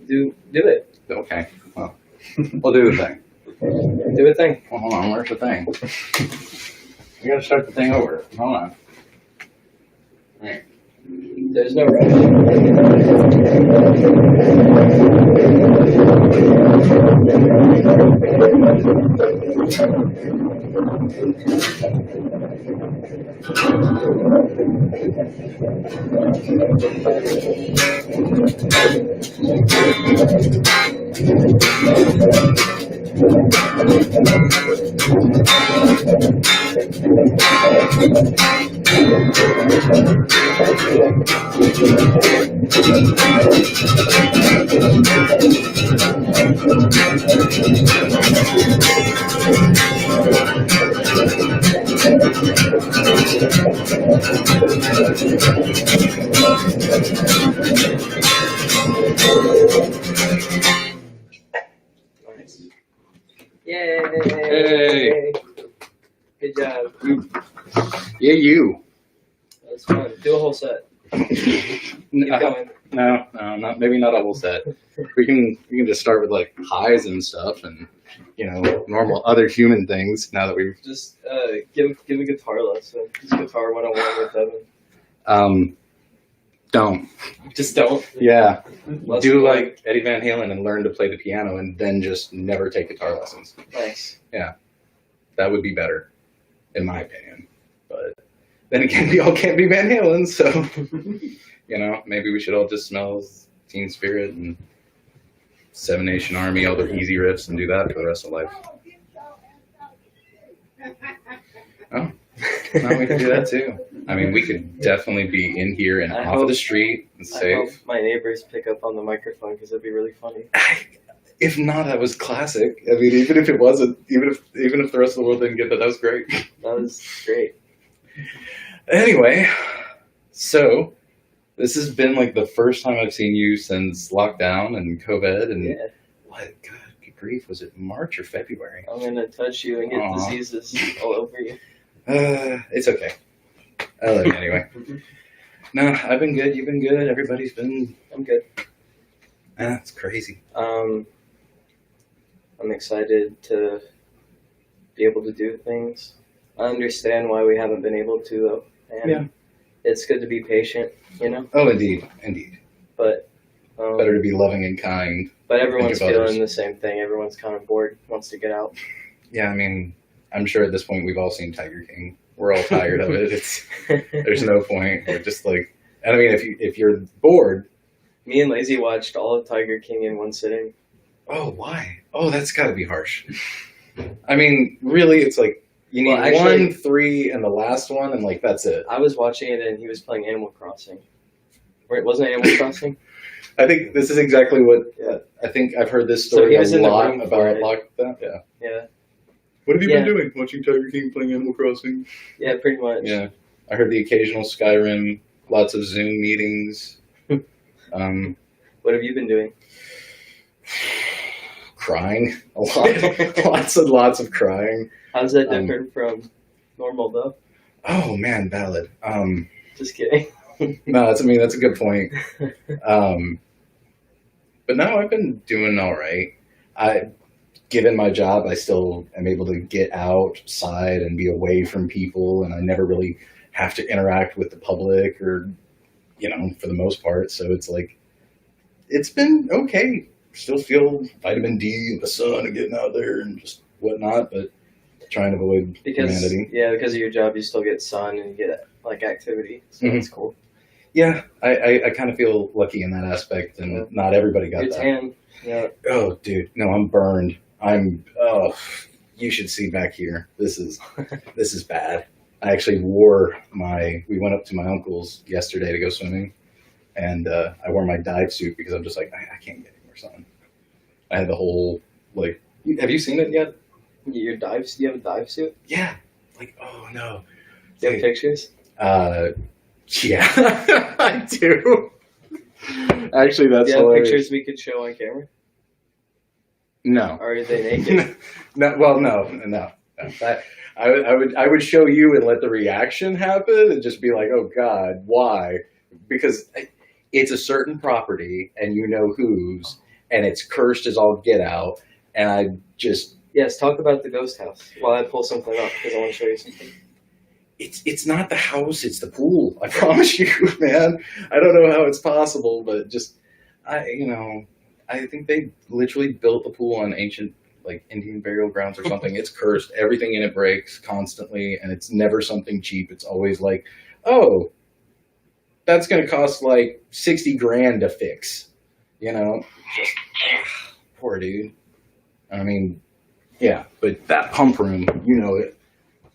Do it. Okay. Well, we'll do the thing. Do a thing. Well, hold on. Where's the thing? We gotta start the thing over. Hold on. All right. There's no rush. Nice. Yay! Hey. Good job. Yeah, you. That's fun. Do a whole set. Keep going. No, maybe not a whole set. We can just start with like highs and stuff, and normal other human things. Now that we've Just give a guitar lesson. Just guitar 101 with Devon. don't. Just don't. Yeah, Let's do go. like Eddie Van Halen and learn to play the piano, and then just never take guitar lessons. Nice. That would be better, in my opinion. But then again, we all can't be Van Halen, so maybe we should all just smell Teen Spirit and Seven Nation Army, all their easy riffs, and do that for the rest of life. Oh, no, we can do that too. I mean, we could definitely be in here and off of the street and I hope safe. my neighbors pick up on the microphone because it'd be really funny. If not, that was classic. I mean, even if it wasn't, even if the rest of the world didn't get that, that was great. That was great. Anyway, so this has been like the first time I've seen you since lockdown and COVID and Yeah. what? God, good grief! Was it March or February? I'm gonna touch you and get Aw. diseases all over you. It's okay. I love you anyway. No, I've been good. You've been good. Everybody's been. I'm good. It's crazy. I'm excited to be able to do things. I understand why we haven't been able to, though. And Yeah. it's good to be patient, Oh, indeed. But Better to be loving and kind. But everyone's Think of others. feeling the same thing. Everyone's kind of bored, wants to get out. Yeah, I mean, I'm sure at this point we've all seen Tiger King. We're all tired of it. There's no point. We're just like, and I mean, if you're bored. Me and Lacey watched all of Tiger King in one sitting. Oh, why? Oh, that's got to be harsh. I mean, really, it's like you need actually, 1, 3, and the last one, and like that's it. I was watching it and he was playing Animal Crossing. Or it wasn't Animal Crossing? I think this is exactly what I think I've heard this story was a in the lot room for about it. lockdown. Yeah. Yeah. What have you Yeah. been doing? Watching Tiger King playing Animal Crossing? Yeah, pretty much. Yeah. I heard the occasional Skyrim, lots of Zoom meetings. What have you been doing? Crying a lot. lots of crying. How's that different from normal, though? Oh man, valid. Just kidding. No, that's a good point. But no, I've been doing all right. Given my job, I still am able to get outside and be away from people, and I never really have to interact with the public or, for the most part. So it's like, it's been okay. Still feel vitamin D in the sun and getting out there and just whatnot, but trying to avoid humanity. Yeah, because of your job, you still get sun and you get like activity. So that's cool. Yeah, I kind of feel lucky in that aspect, and not everybody got You're that. tan. Yeah. Oh, dude, no, I'm burned. You should see back here. This is bad. I actually we went up to my uncle's yesterday to go swimming, and I wore my dive suit because I'm just like, I can't get anywhere, son. I had the whole, like, have you seen it yet? You have a dive suit? Yeah. Like, oh no. Do you have pictures? Yeah, I do. Actually, that's Do you have hilarious. pictures we could show on camera? No. Or are they naked? No. Well, no. I would show you and let the reaction happen and just be like, oh God, why? Because it's a certain property and you know whose, and it's cursed as all get out. And I just Yes, talk about the ghost house while I pull something up because I want to show you something. it's not the house, it's the pool. I promise you, man. I don't know how it's possible, but just I think they literally built the pool on ancient like Indian burial grounds or something. It's cursed. Everything in it breaks constantly, and it's never something cheap. It's always like, oh, that's going to cost like 60 grand to fix. Just poor dude. I mean, yeah, but that pump room, you know it.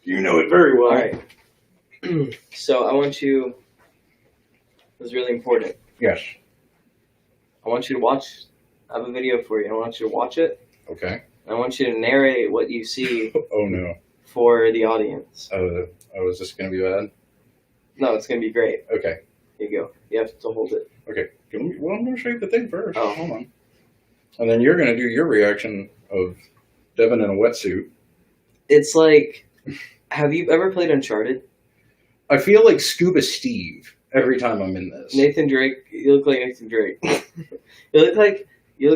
You know it very well. All right. So I want you. This is really important. Yes. I want you to watch. I have a video for you. I want you to watch it. Okay. I want you to narrate what you see Oh no. for the audience. Oh, is this going to be bad? No, it's going to be great. Okay. Here you go. You have to hold it. Okay. Well, I'm going to show you the thing first. Oh. Hold on. And then you're going to do your reaction of Devon in a wetsuit. It's like, have you ever played Uncharted? I feel like Scuba Steve every time I'm in this. Nathan Drake. You look like Nathan Drake. You look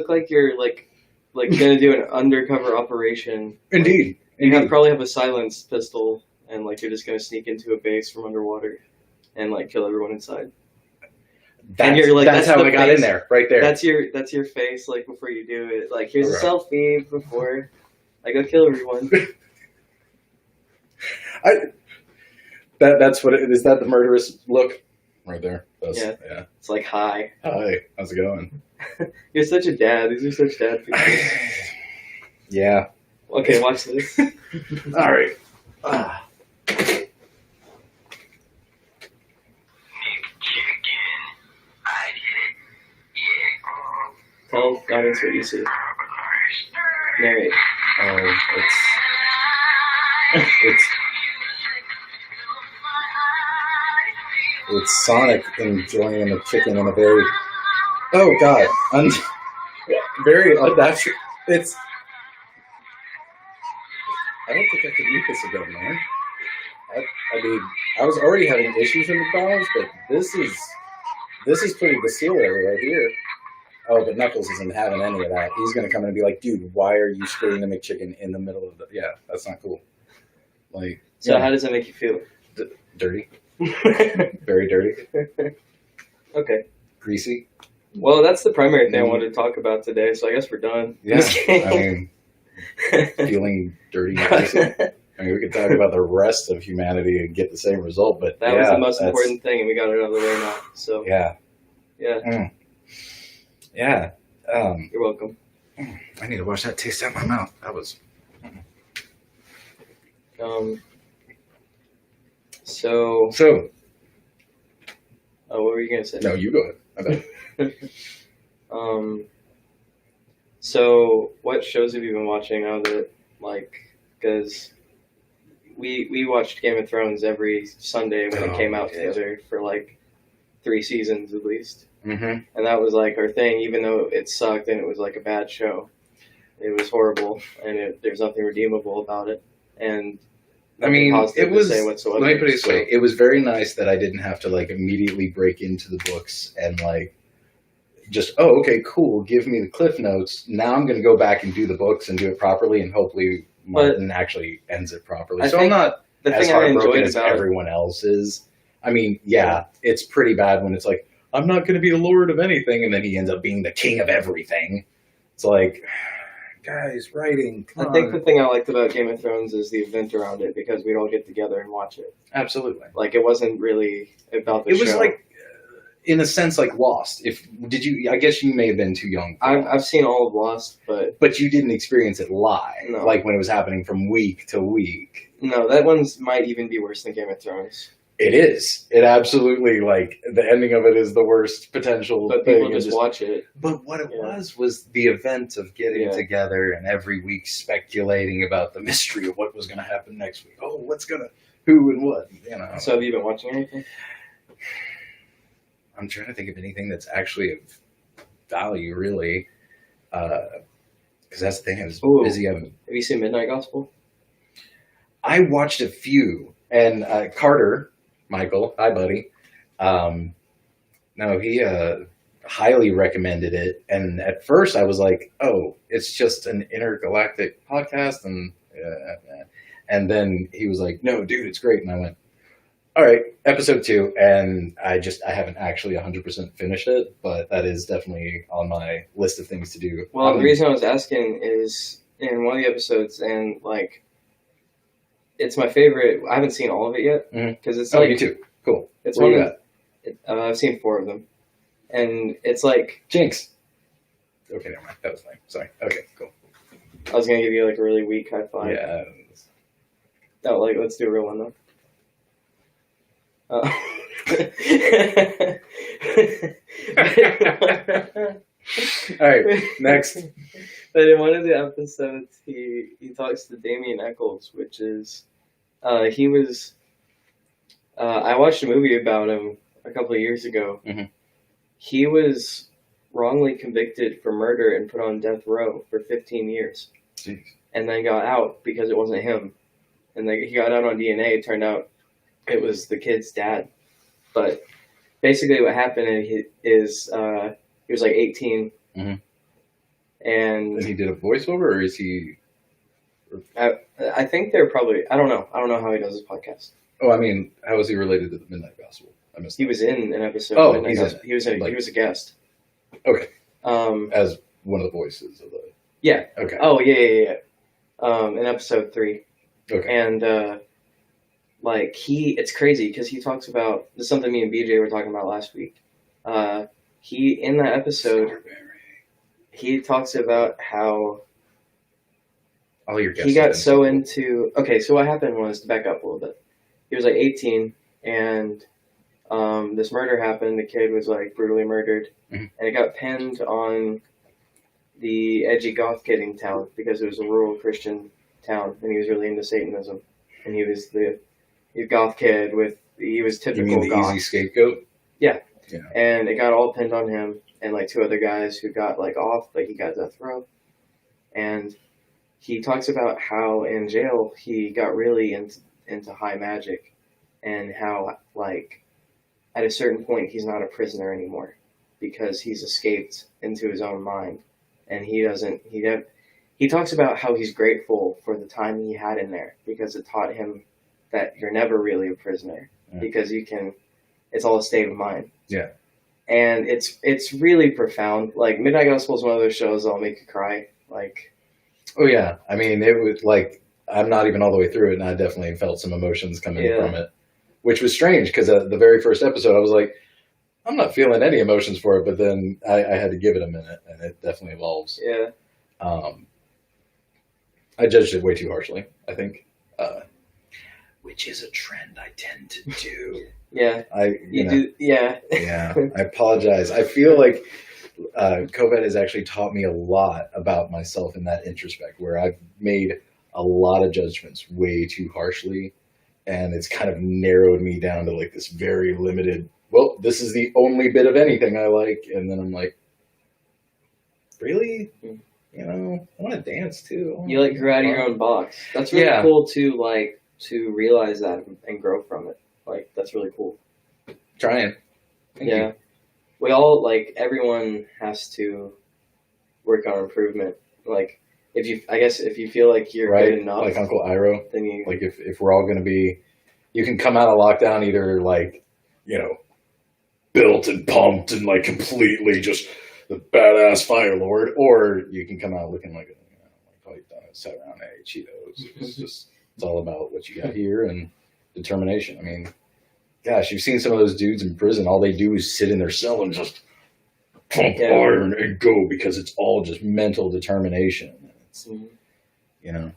like you're like gonna do an undercover operation. Indeed. You probably have a silenced pistol, and like you're just gonna sneak into a base from underwater, and like kill everyone inside. That's, you're like, that's that's how the I got face. in there, right there. That's your face, like before you do it. Like here's Right. a selfie before I go kill everyone. That's what it is. That the murderous look right there. Yeah. Yeah. It's like hi. Hi. How's it going? You're such a dad. These are such dad pictures. Yeah. Okay, watch this. All right. Ah. Tell the audience what you see. Narrate. Oh, it's Sonic enjoying the chicken in a very very unnatural. It's. I don't think I could eat this again, man. I mean, I was already having issues with McDonald's, but this is pretty bestial right here. Oh, but Knuckles isn't having any of that. He's gonna come in and be like, "Dude, why are you screwing the McChicken in the middle of the?" Yeah, that's not cool. Like, So how does that make you feel? dirty, very dirty, Okay. greasy. Well, that's the primary thing I wanted to talk about today, so I guess we're done. Yeah, I mean, feeling dirty. And greasy. I mean, we could talk about the rest of humanity and get the same result, but That was the most important thing, and we got it out of the way now. So Yeah. yeah, Yeah. you're welcome. I need to wash that taste out of my mouth. That was. So what were you gonna say? No, you go ahead. So what shows have you been watching now that because we watched Game of Thrones every Sunday when it came out together for 3 seasons at least. Mm-hmm. And that was our thing, even though it sucked and it was a bad show. It was horrible, and there's nothing redeemable about it. And I mean, it was. to say whatsoever. Let me put it this way: it was very nice that I didn't have to immediately break into the books and just okay, cool. Give me the cliff notes. Now I'm going to go back and do the books and do it properly, and hopefully Martin actually ends it properly. So I'm not as heartbroken as everyone else is. I mean, yeah, it's pretty bad when it's I'm not going to be the lord of anything, and then he ends up being the king of everything. It's guys, writing. I think the thing I liked about Game of Thrones is the event around it, because we'd all get together and watch it. Absolutely. It wasn't really about the show. It was in a sense, Lost. I guess you may have been too young. I've seen all of Lost, but you didn't experience it live, no. When it was happening from week to week. No, that one's might even be worse than Game of Thrones. It is. It absolutely, the ending of it is the worst potential but thing. People just watch it. But what it was the event of getting together and every week speculating about the mystery of what was going to happen next week. Oh, who and what, So have you been watching anything? I'm trying to think of anything that's actually of value, really. Because that's the thing, I was busy. Have you seen Midnight Gospel? I watched a few, and Carter, Michael, hi buddy. No, he highly recommended it. And at first I was like, oh, it's just an intergalactic podcast. And then he was like, no, dude, it's great. And I went, all right, episode 2. And I haven't actually 100% finished it, but that is definitely on my list of things to do. Well, the reason I was asking is in one of the episodes, and like, it's my favorite. I haven't seen all of it yet because it's like me too. Cool. It's Where one you of at? I've seen 4 of them, and it's like Jinx. Okay, never mind. That was lame. Sorry. Okay, cool. I was gonna give you like a really weak high five. Yeah. No, like let's do a real one though. All right, next. But in one of the episodes, he talks to Damien Echols, which is he was. I watched a movie about him a couple of years ago. Mm-hmm. He was wrongly convicted for murder and put on death row for 15 years. Jeez. And then got out because it wasn't him. And he got out on DNA. It turned out it was the kid's dad. But basically what happened is he was like 18. Mm-hmm. And he did a voiceover, or is he... I think they're probably... I don't know how he does his podcast. Oh, I mean, how is he related to the Midnight Gospel? He was in an episode. Oh, he was a guest. Okay. As one of the voices of the... Yeah. Okay. Oh, yeah. In episode 3. Okay. And, it's crazy because he talks about... This is something me and BJ were talking about last week. In that episode, he talks about how... All your guests he got so into... Okay, so what happened was, to back up a little bit, he was like 18, and this murder happened. The kid was like brutally murdered, and it got pinned on the edgy goth kid in town because it was a rural Christian town, and he was really into Satanism, and he was the goth kid he was typical you mean the goth. easy scapegoat? Yeah. Yeah. And it got all pinned on him and like 2 other guys who got like off, but he got death row. And he talks about how in jail he got really into high magic, and how like at a certain point he's not a prisoner anymore because he's escaped into his own mind, and he talks about how he's grateful for the time he had in there because it taught him that you're never really a prisoner because it's all a state of mind. Yeah. And it's really profound. Like Midnight Gospel is one of those shows that'll make you cry. Like, oh yeah, I mean it was like I'm not even all the way through it, and I definitely felt some emotions coming from it, which was strange because the very first episode I was like, I'm not feeling any emotions for it, but then I had to give it a minute, and it definitely evolves. Yeah. I judged it way too harshly, I think, which is a trend I tend to do. Yeah. You do. Yeah. Yeah. I apologize. I feel like COVID has actually taught me a lot about myself in that introspect, where I've made a lot of judgments way too harshly, and it's kind of narrowed me down to like this very limited, well, this is the only bit of anything I like, and then I'm like, really? You know, I want to dance too. You like grew out of your own box. That's really cool to realize that and grow from it. Like, that's really cool. Trying. Thank you. We all, like, everyone has to work on improvement. Like, if you feel like you're good enough. Like Uncle Iroh. Then you... Like, if we're all going to be... You can come out of lockdown either, like, you know, built and pumped and, like, completely just the badass Fire Lord, or you can come out looking like, all you've done is sat around and ate Cheetos. It's all about what you got here and determination. I mean, gosh, you've seen some of those dudes in prison. All they do is sit in their cell and just pump iron and go, because it's all just mental determination. It's, you know,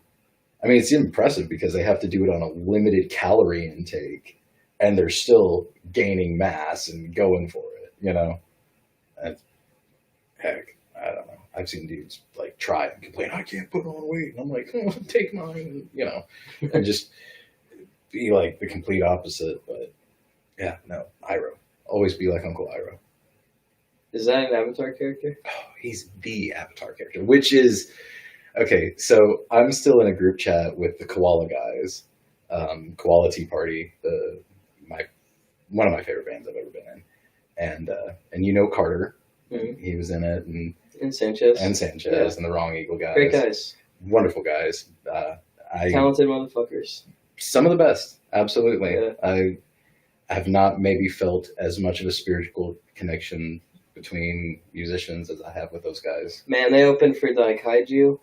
I mean, it's impressive because they have to do it on a limited calorie intake, and they're still gaining mass and going for it. You know, and heck, I don't know. I've seen dudes like try and complain, I can't put on weight, and I'm like, take mine, you know, and just be like the complete opposite. But yeah, no, Iroh. Always be like Uncle Iroh. Is that an Avatar character? Oh, he's the Avatar character, which is, okay, so I'm still in a group chat with the Koala guys, Koala Tea Party, one of my favorite bands I've ever been in. And you know Carter, Mhm. He was in it, and Sanchez. and the Wrong Eagle guys. Great guys. Wonderful guys. Talented motherfuckers. Some of the best. Absolutely. Yeah. I have not maybe felt as much of a spiritual connection between musicians as I have with those guys. Man, they opened for Daikaiju.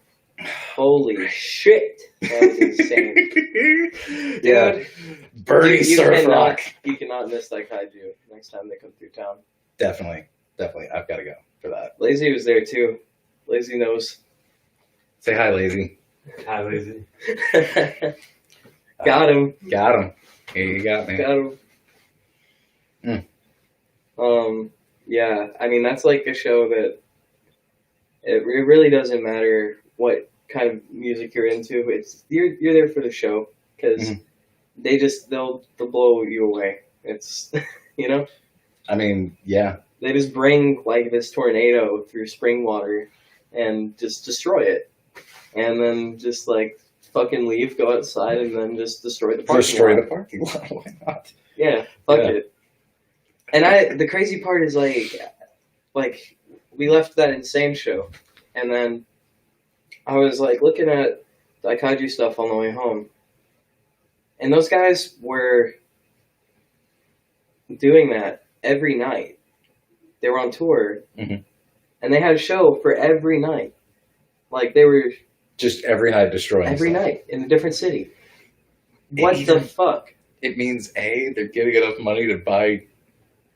Holy shit. That was insane. Dude. Yeah. Bernie Surf Rock. You cannot miss Daikaiju next time they come through town. Definitely. I've got to go for that. Lacey was there too. Lacey knows. Say hi, Lazy. Hi, Lacey. Got him. Got him. Here you got me. Got him. Yeah, I mean, that's like a show that it really doesn't matter what kind of music you're into. It's you're there for the show because they'll blow you away. It's I mean, yeah. They just bring like this tornado through spring water and just destroy it, and then just like fucking leave, go outside, and then just destroy the parking lot. The parking lot. Why not? Yeah, fuck it. And the crazy part is like we left that insane show, and then I was like looking at Daikaiju stuff on the way home, and those guys were doing that every night. They were on tour, and they had a show for every night. Like they were just every night destroying every stuff. night in a different city. What the fuck? It means they're getting enough money to buy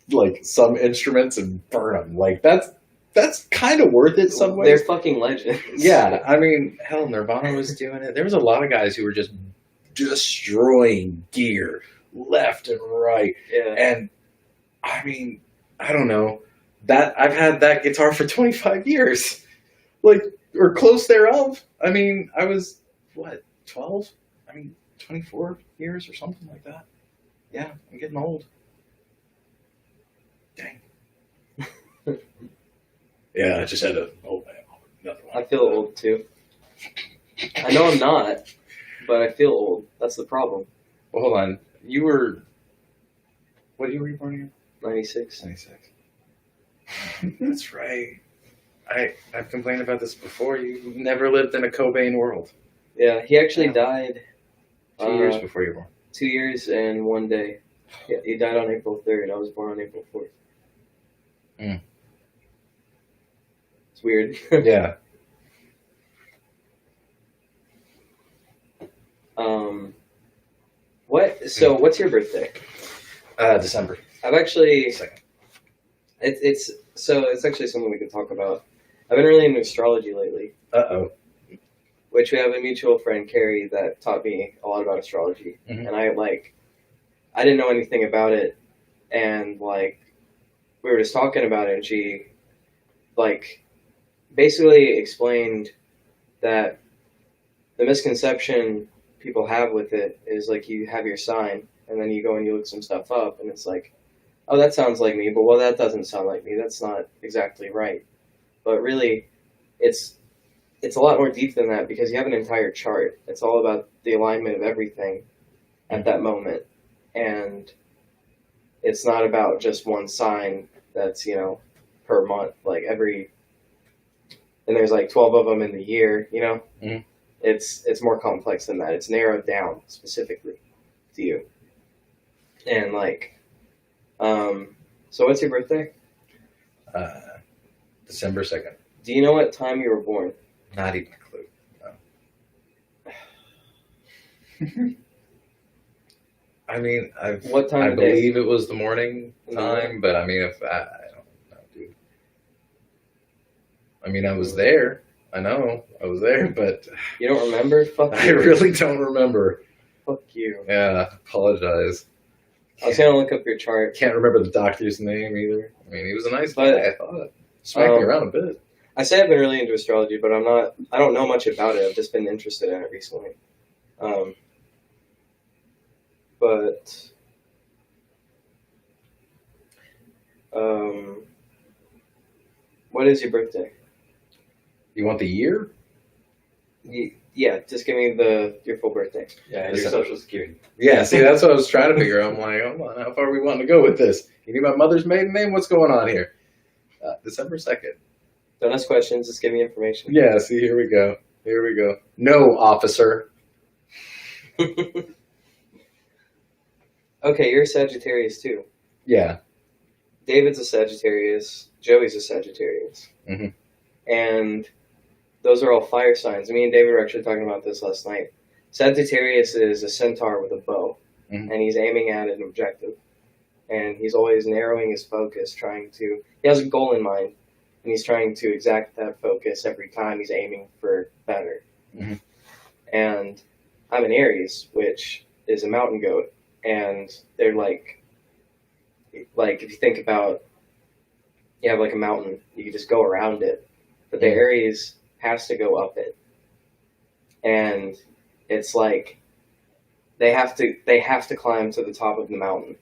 like some instruments and burn them. Like that's kind of worth it some ways. They're fucking legends. Yeah, I mean, hell, Nirvana was doing it. There was a lot of guys who were just destroying gear left and right. Yeah. And I mean, I don't know. That I've had that guitar for 25 years. Like, or close thereof. I mean, I was, 12? I mean, 24 years or something like that. Yeah, I'm getting old. Dang. Yeah, I just had a, another one. I feel old too. I know I'm not, but I feel old. That's the problem. Well, hold on. You were, what year were you born again? 96. 96. That's right. I've complained about this before. You never lived in a Cobain world. Yeah, he actually died 2 years before you were born. 2 years and 1 day. Yeah, he died on April 3rd. I was born on April 4th. It's weird. Yeah. What's your birthday? December. I've actually 2nd. It's actually something we can talk about. I've been really into astrology lately. Uh-oh. Which we have a mutual friend, Carrie, that taught me a lot about astrology. And I didn't know anything about it, and we were just talking about it, and she basically explained that the misconception people have with it is you have your sign, and then you go and you look some stuff up, and it's like, oh, that sounds like me, but well, that doesn't sound like me. That's not exactly right. But really, it's a lot more deep than that, because you have an entire chart. It's all about the alignment of everything at that moment. And it's not about just one sign that's, per month, and there's 12 of them in the year, It's more complex than that. It's narrowed down specifically to you. And so what's your birthday? December 2nd. Do you know what time you were born? Not even a clue. No. I mean, what time I of day? believe it was the morning time, but I mean, if I don't know, dude. I mean, I was there. I know I was there, but you don't remember? Fuck you. I really don't remember. Fuck you. Yeah, apologize. I was gonna look up your chart. Can't remember the doctor's name either. I mean, he was a nice guy. I thought smacked me around a bit. I say I've been really into astrology, but I don't know much about it. I've just been interested in it recently. What is your birthday? You want the year? Yeah, just give me your full birthday. Yeah, your social security. Yeah, see, that's what I was trying to figure out. I'm like, hold on, how far are we wanting to go with this? You need my mother's maiden name? What's going on here? December 2nd. Don't ask questions, just give me information. Yeah, see, here we go. Here we go. No, officer. Okay, you're a Sagittarius too. Yeah. David's a Sagittarius. Joey's a Sagittarius. Mhm. And those are all fire signs. Me and David were actually talking about this last night. Sagittarius is a centaur with a bow, Mhm. and he's aiming at an objective. And he's always narrowing his focus, he has a goal in mind, and he's trying to exact that focus every time he's aiming for better. Mhm. And I'm an Aries, which is a mountain goat, and they're like if you think about, you have like a mountain, you can just go around it, but the Aries has to go up it, and it's like they have to climb to the top of the mountain,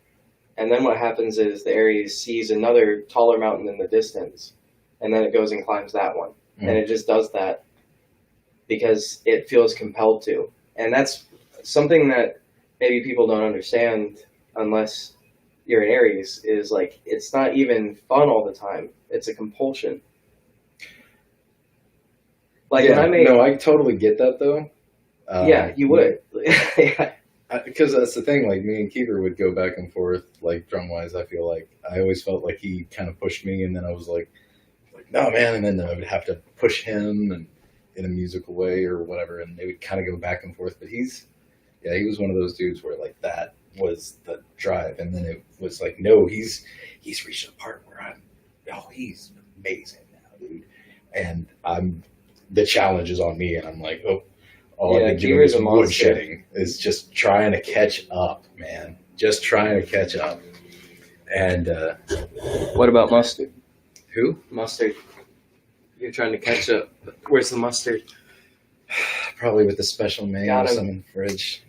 and then what happens is the Aries sees another taller mountain in the distance, and then it goes and climbs that one, and it just does that because it feels compelled to, and that's something that maybe people don't understand unless you're an Aries, is like it's not even fun all the time. It's a compulsion. Like when I totally get that though. Yeah, you would. Yeah. Because that's the thing. Like me and Keeper would go back and forth, like drum wise. I feel like I always felt like he kind of pushed me, and then I was like, no man, and then I would have to push him and in a musical way or whatever, and they would kind of go back and forth. But he was one of those dudes where like that was the drive, and then it was like, no, he's reached a part where he's amazing now, dude, and the challenge is on me, and I'm like, all I've been doing is woodshedding, is just trying to catch up, man, just trying to catch up. And what about mustard? Who? Mustard. You're trying to catch up. Where's the mustard? Probably with the special mayo, some in the fridge.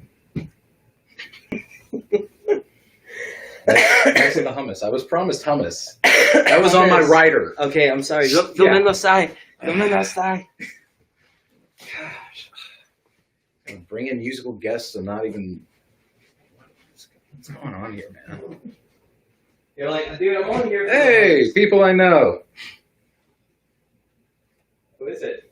Next to the hummus. I was promised hummus. That was on my rider. Okay, I'm sorry. Menos side. Gosh. I'm bringing musical guests and not even... What's going on here, man? You're like, dude, I'm on here. Hey, people I know. Who is it?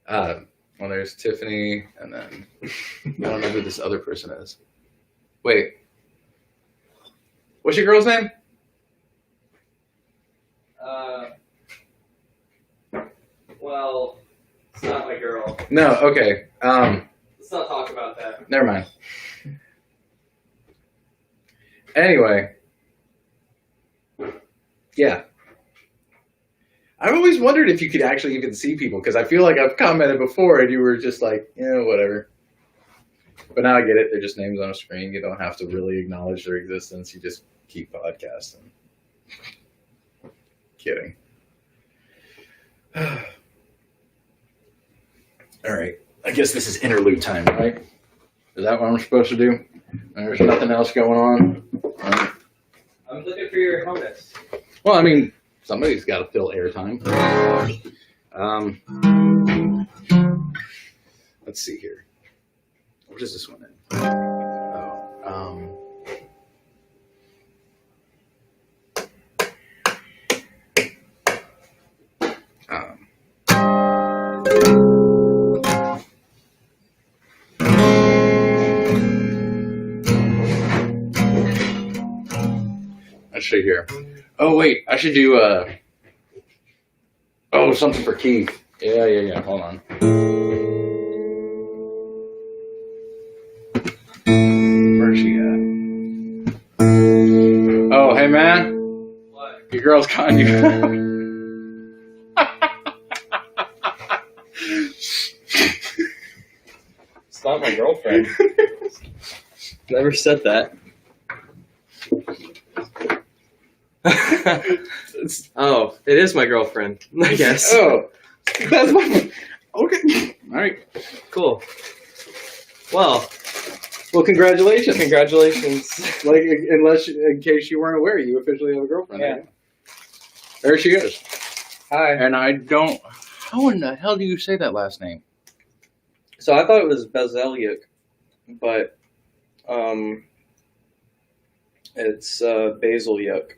Well, there's Tiffany, and then I don't know who this other person is. Wait. What's your girl's name? Well, it's not my girl. No, okay. Let's not talk about that. Never mind. Anyway. Yeah. I've always wondered if you could actually even see people, because I feel like I've commented before and you were just like, yeah, whatever. But now I get it. They're just names on a screen. You don't have to really acknowledge their existence. You just keep podcasting. Kidding. All right. I guess this is interlude time, right? Is that what I'm supposed to do? There's nothing else going on? I'm looking for your hummus. Well, I mean, somebody's got to fill airtime. Let's see here. What is this one in? Let's see here. Oh, wait. I should do, something for Keith. Yeah. Hold on. Where's she at? Oh, hey, man. What? Your girl's calling you. It's not my girlfriend. Never said that. Oh, it is my girlfriend, I guess. Oh, that's my... Okay. All right. Cool. Well, Congratulations. Congratulations. Like, in case you weren't aware, you officially have a girlfriend. Yeah. There she is. Hi. And I don't... How in the hell do you say that last name? So I thought it was Bazeliuk, but it's Basil Yuck.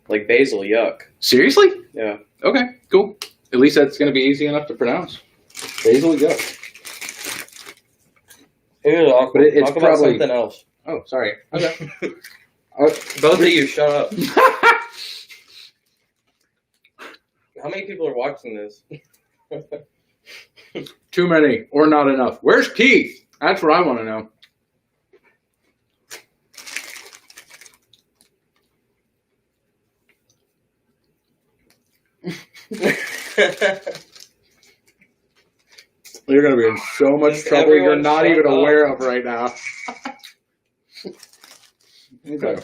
Like basil, yuck. Seriously? Yeah. Okay, cool. At least that's going to be easy enough to pronounce. Basil, yuck. But it's talk about probably something else. Oh, sorry. Okay. Both of you, shut up. How many people are watching this? Too many or not enough. Where's Keith? That's what I want to know. You're going to be in so much trouble you're not even aware of right now. Okay.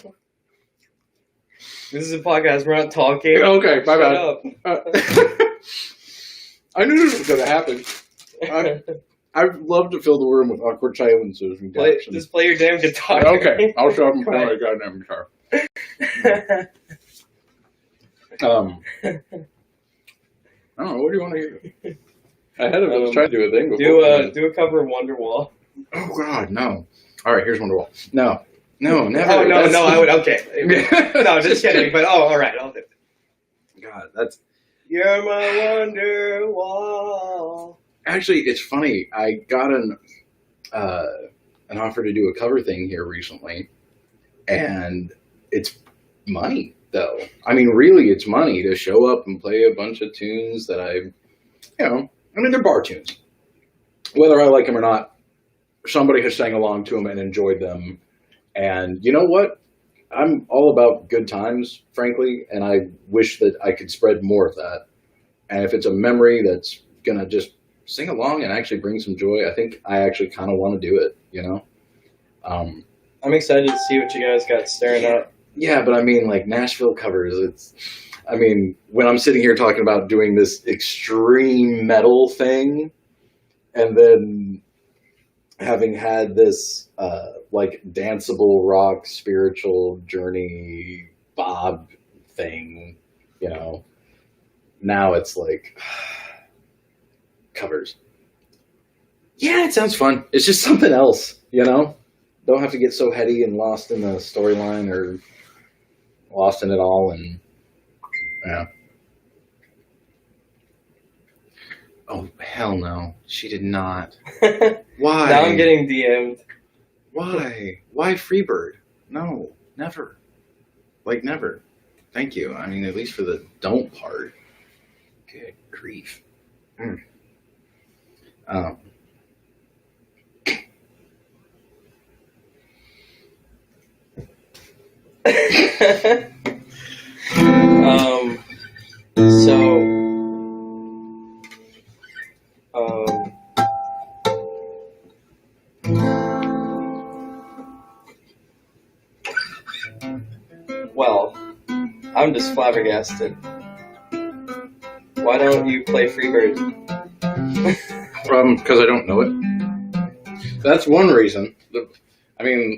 This is a podcast. We're not talking. Okay, my bad. Up. I knew this was going to happen. I'd love to fill the room with awkward silences and gaps. Just play your damn guitar. Okay, I'll show up and play my goddamn guitar. I don't know. What do you want to hear? Ahead of us, try to do a thing. Do a cover of Wonderwall. Oh God, no! All right, here's Wonderwall. No, never. Oh no, I would. Okay, no, just kidding. But all right, I'll do it. God, that's. You're my Wonderwall. Actually, it's funny. I got an offer to do a cover thing here recently, and it's money, though. I mean, really, it's money to show up and play a bunch of tunes that they're bar tunes. Whether I like them or not, somebody has sang along to them and enjoyed them. And you know what? I'm all about good times, frankly, and I wish that I could spread more of that. And if it's a memory that's going to just sing along and actually bring some joy, I think I actually kind of want to do it, I'm excited to see what you guys got staring up. Yeah, but I mean, like Nashville Covers, when I'm sitting here talking about doing this extreme metal thing, and then having had this danceable rock spiritual journey Bob thing, now it's like covers. Yeah, it sounds fun. It's just something else, Don't have to get so heady and lost in the storyline or lost in it all, and yeah. Oh, hell no. She did not. Why? Now I'm getting DM'd. Why? Why Freebird? No, never. Like, never. Thank you. I mean, at least for the don't part. Good grief. Well, I'm just flabbergasted. Why don't you play Freebird? Because I don't know it. That's one reason.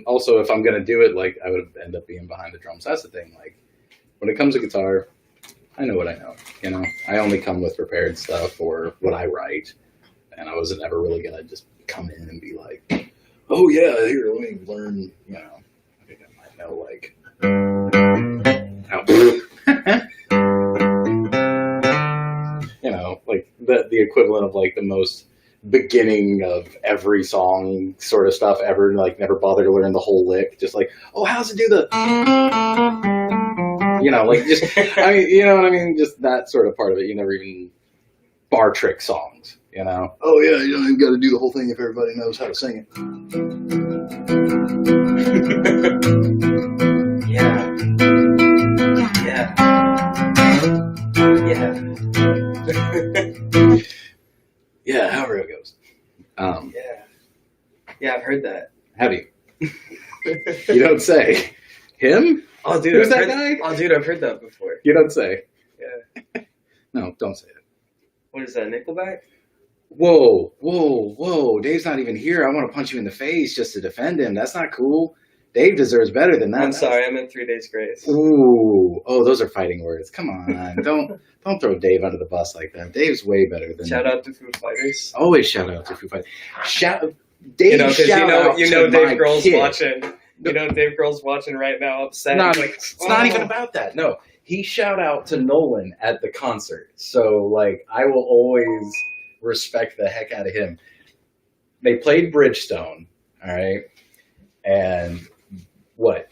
Also, if I'm going to do it, I would end up being behind the drums. That's the thing. When it comes to guitar, I know what I know. I only come with prepared stuff or what I write. And I wasn't ever really going to just come in and be like, oh, yeah, here, let me learn, I think I might know, the equivalent of, the most beginning of every song sort of stuff ever, never bother to learn the whole lick. Just oh, how's it do the, just, you know what I mean? Just that sort of part of it. You never even bar trick songs, Oh, yeah, you don't even got to do the whole thing if everybody knows how to sing it. Yeah. Yeah, however it goes. Yeah, I've heard that. Have you? You don't say. Him? Oh, dude, Who's that guy? Oh, dude, I've heard that before. You don't say. Yeah. No, don't say it. What is that, Nickelback? Whoa. Dave's not even here. I want to punch you in the face just to defend him. That's not cool. Dave deserves better than that. I'm sorry, I meant 3 Days Grace. Ooh. Oh, those are fighting words. Come on. Don't throw Dave under the bus like that. Dave's way better than Shout out to Foo Fighters. Always shout out to Foo Fighters. Dave, because Dave Grohl's watching. You know Dave Grohl's watching right now, upset. It's not even about that. No, he shout out to Nolan at the concert. So, like, I will always respect the heck out of him. They played Bridgestone, all right? And what?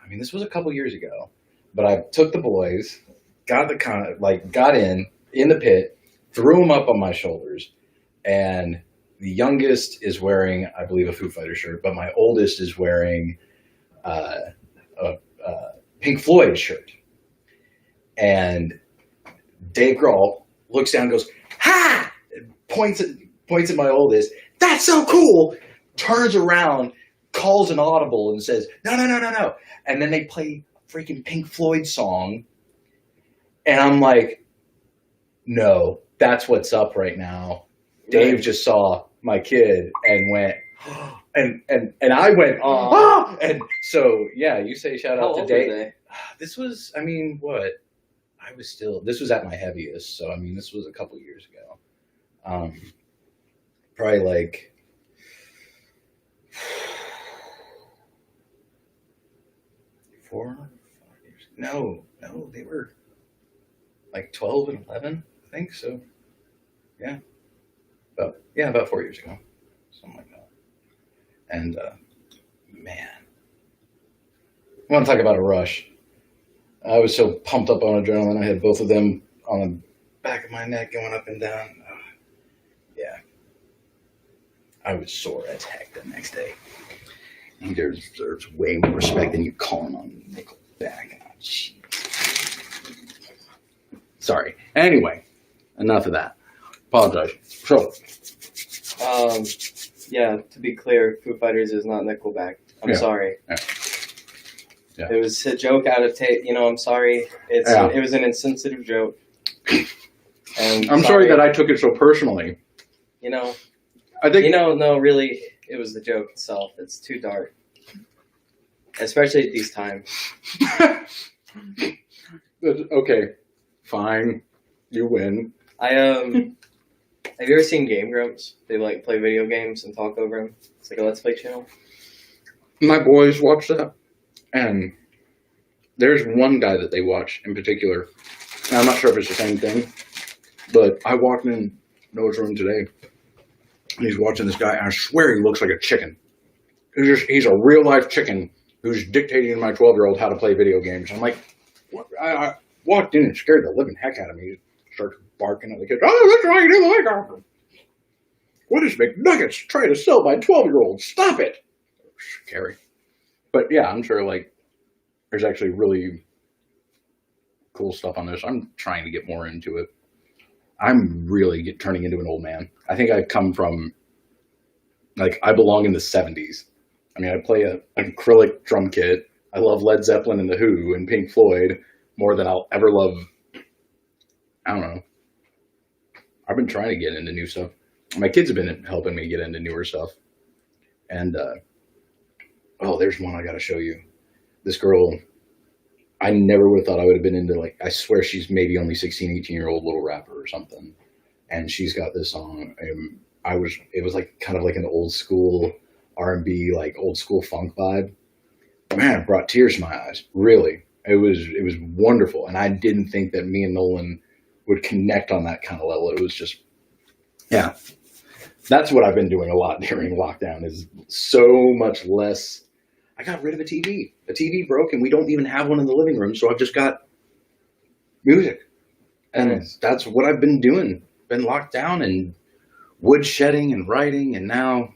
I mean, this was a couple years ago, but I took the boys, got in the pit, threw them up on my shoulders, and the youngest is wearing, I believe, a Foo Fighters shirt, but my oldest is wearing a Pink Floyd shirt. And Dave Grohl looks down and goes, "Ha!" Points at my oldest. "That's so cool!" Turns around, calls an audible, and says, "No, no, no, no, no." And then they play a freaking Pink Floyd song. And I'm like, no, that's what's up right now. Dave just saw my kid and went, and I went, ah! And so, yeah, you say shout out to Dave. This was, I mean, what? This was at my heaviest. So, I mean, this was a couple years ago. Probably like 4 or 5 years. No, they were like 12 and 11, I think. So, yeah. About 4 years ago. Something like that. And, man. I want to talk about a rush. I was so pumped up on adrenaline. I had both of them on the back of my neck going up and down. Yeah. I was sore as heck the next day. He deserves way more respect than you calling on Nickelback. Oh, jeez. Sorry. Anyway, enough of that. Apologize. So. Yeah, to be clear, Foo Fighters is not Nickelback. I'm sorry. Yeah. It was a joke out of tape. I'm sorry. It was an insensitive joke. And I'm sorry that I took it so personally. I think no, really, it was the joke itself. It's too dark, especially at these times. Okay, fine, you win. Have you ever seen Game Grumps? They play video games and talk over them. It's like a Let's Play channel. My boys watch that, and there's one guy that they watch in particular. And I'm not sure if it's the same thing, but I walked in Noah's room today, and he's watching this guy, and I swear he looks like a chicken. He's a real-life chicken who's dictating to my 12-year-old how to play video games. I'm like, what? I walked in and scared the living heck out of me. He starts barking at the kids. "Oh, that's right, you didn't like our... What is McNuggets trying to sell my 12-year-old? Stop it!" Scary. But yeah, I'm sure there's actually really cool stuff on this. I'm trying to get more into it. I'm really turning into an old man. I think I've come from, I belong in the 70s. I mean, I play an acrylic drum kit. I love Led Zeppelin and The Who and Pink Floyd more than I'll ever love. I don't know. I've been trying to get into new stuff. My kids have been helping me get into newer stuff. And, there's one I got to show you. This girl, I never would have thought I would have been into, I swear she's maybe only 16, 18-year-old little rapper or something. And she's got this song. It was kind of like an old school R&B, old school funk vibe. Man, it brought tears to my eyes. Really. It was wonderful. And I didn't think that me and Nolan would connect on that kind of level. It was just, yeah. That's what I've been doing a lot during lockdown, is so much less. I got rid of a TV. The TV broke, and we don't even have one in the living room, so I've just got music. And that's what I've been doing. Been locked down and wood shedding and writing, and now...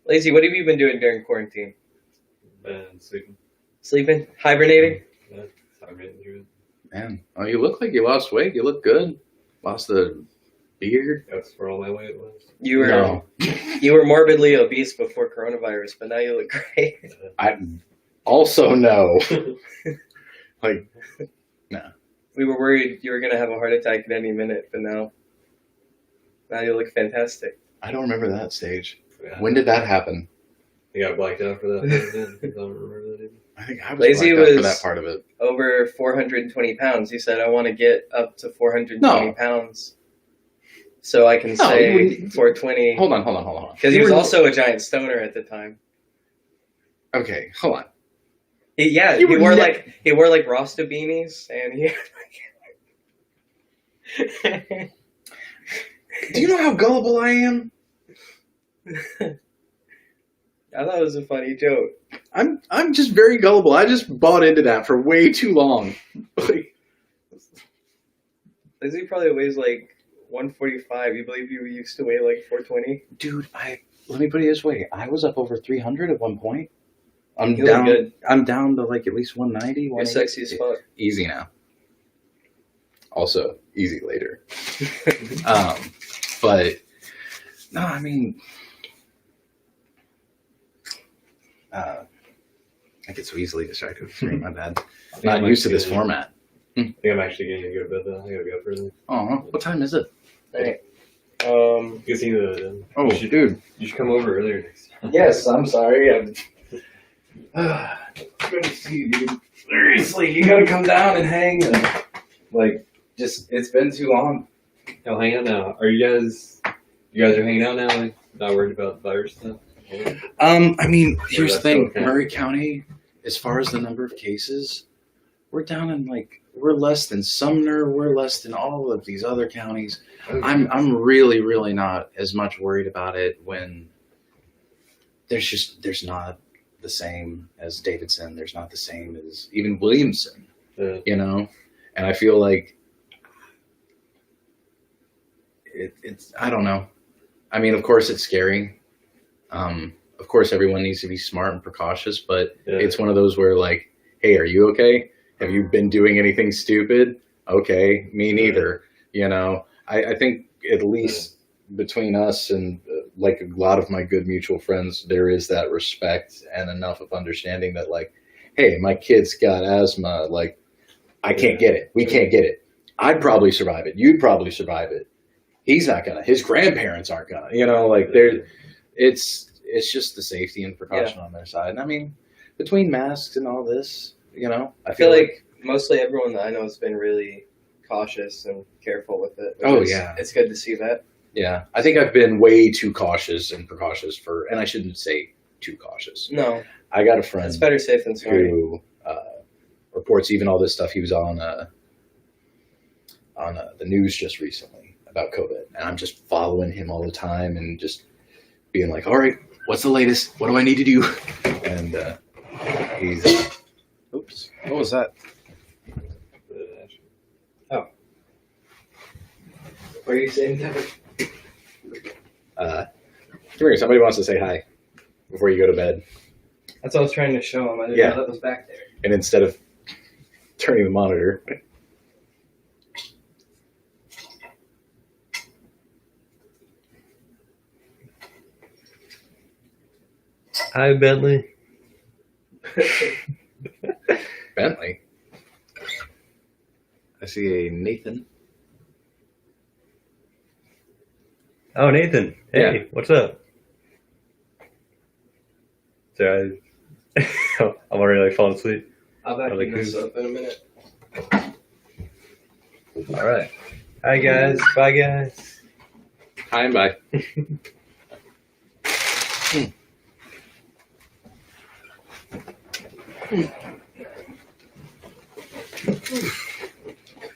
Lacey, what have you been doing during quarantine? Been sleeping. Sleeping? Hibernating? Yeah, hibernating. Man, you look like you lost weight. You look good. Lost the beard. That's where all my weight was. You were morbidly obese before coronavirus, but now you look great. I also know. No. We were worried you were going to have a heart attack at any minute, but now you look fantastic. I don't remember that stage. Yeah. When did that happen? You got blacked out for that? I don't remember that either. I think I was Lacey blacked out was for that part of it. Over 420 pounds. He said, "I want to get up to 420 pounds so I can say 420. Hold on. Because he was also a giant stoner at the time. Okay, hold on. He would wore ne- he wore like Rasta beanies, and he. Do you know how gullible I am? I thought it was a funny joke. I'm just very gullible. I just bought into that for way too long. Like, Lizzie probably weighs like 145. You believe you used to weigh like 420? dude, let me put it this way. I was up over 300 at one point. I'm You look down. good. I'm down to like at least 190. You're sexy as fuck. Easy now. Also, easy later. But no, I mean, I get so easily distracted with screen. My bad. Not used to this format. I think I'm actually getting to go to bed though. I gotta be up early. Oh, what time is it? Hey. You can see the. Oh, dude. You should come over earlier next time. Yes, I'm sorry. Good to see you, dude. Seriously, you gotta come down and hang. Like, just it's been too long. Y'all hang out now. Are you guys? You guys are hanging out now. Like, not worried about the virus stuff. I mean, here's the that's thing. okay. Murray County, as far as the number of cases, we're down in we're less than Sumner. We're less than all of these other counties. I'm really, really not as much worried about it when there's not the same as Davidson. There's not the same as even Williamson, you know? And I feel like it's, I don't know. I mean, of course it's scary. Of course everyone needs to be smart and precautious, but it's one of those where like, hey, are you okay? Have you been doing anything stupid? Okay, me neither. You know, I think at least between us and like a lot of my good mutual friends, there is that respect and enough of understanding that like, hey, my kid's got asthma. Like, I can't get it. We can't get it. I'd probably survive it. You'd probably survive it. He's not gonna. His grandparents aren't gonna. You know, like it's just the safety and precaution on their side. And I mean, between masks and all this, you know, I feel like mostly everyone that I know has been really cautious and careful with it. It's good to see that. Yeah, I think I've been way too cautious and precautious and I shouldn't say too cautious. No, I got a friend. It's better safe than sorry. Who reports even all this stuff. He was on the news just recently about COVID, and I'm just following him all the time and just being like, all right, what's the latest? What do I need to do? And he's oops, what was that? Oh, what are you saying, Devin? Come here, somebody wants to say hi before you go to bed. That's what I was trying to show him. I didn't know that was back there. And instead of turning the monitor. Hi, Bentley. Bentley. I see a Nathan. Oh, Nathan. Hey, what's up? Sorry, I'm already like falling asleep. I'll vacuum this up in a minute. All right. Hi, guys. Bye, guys. Hi and bye.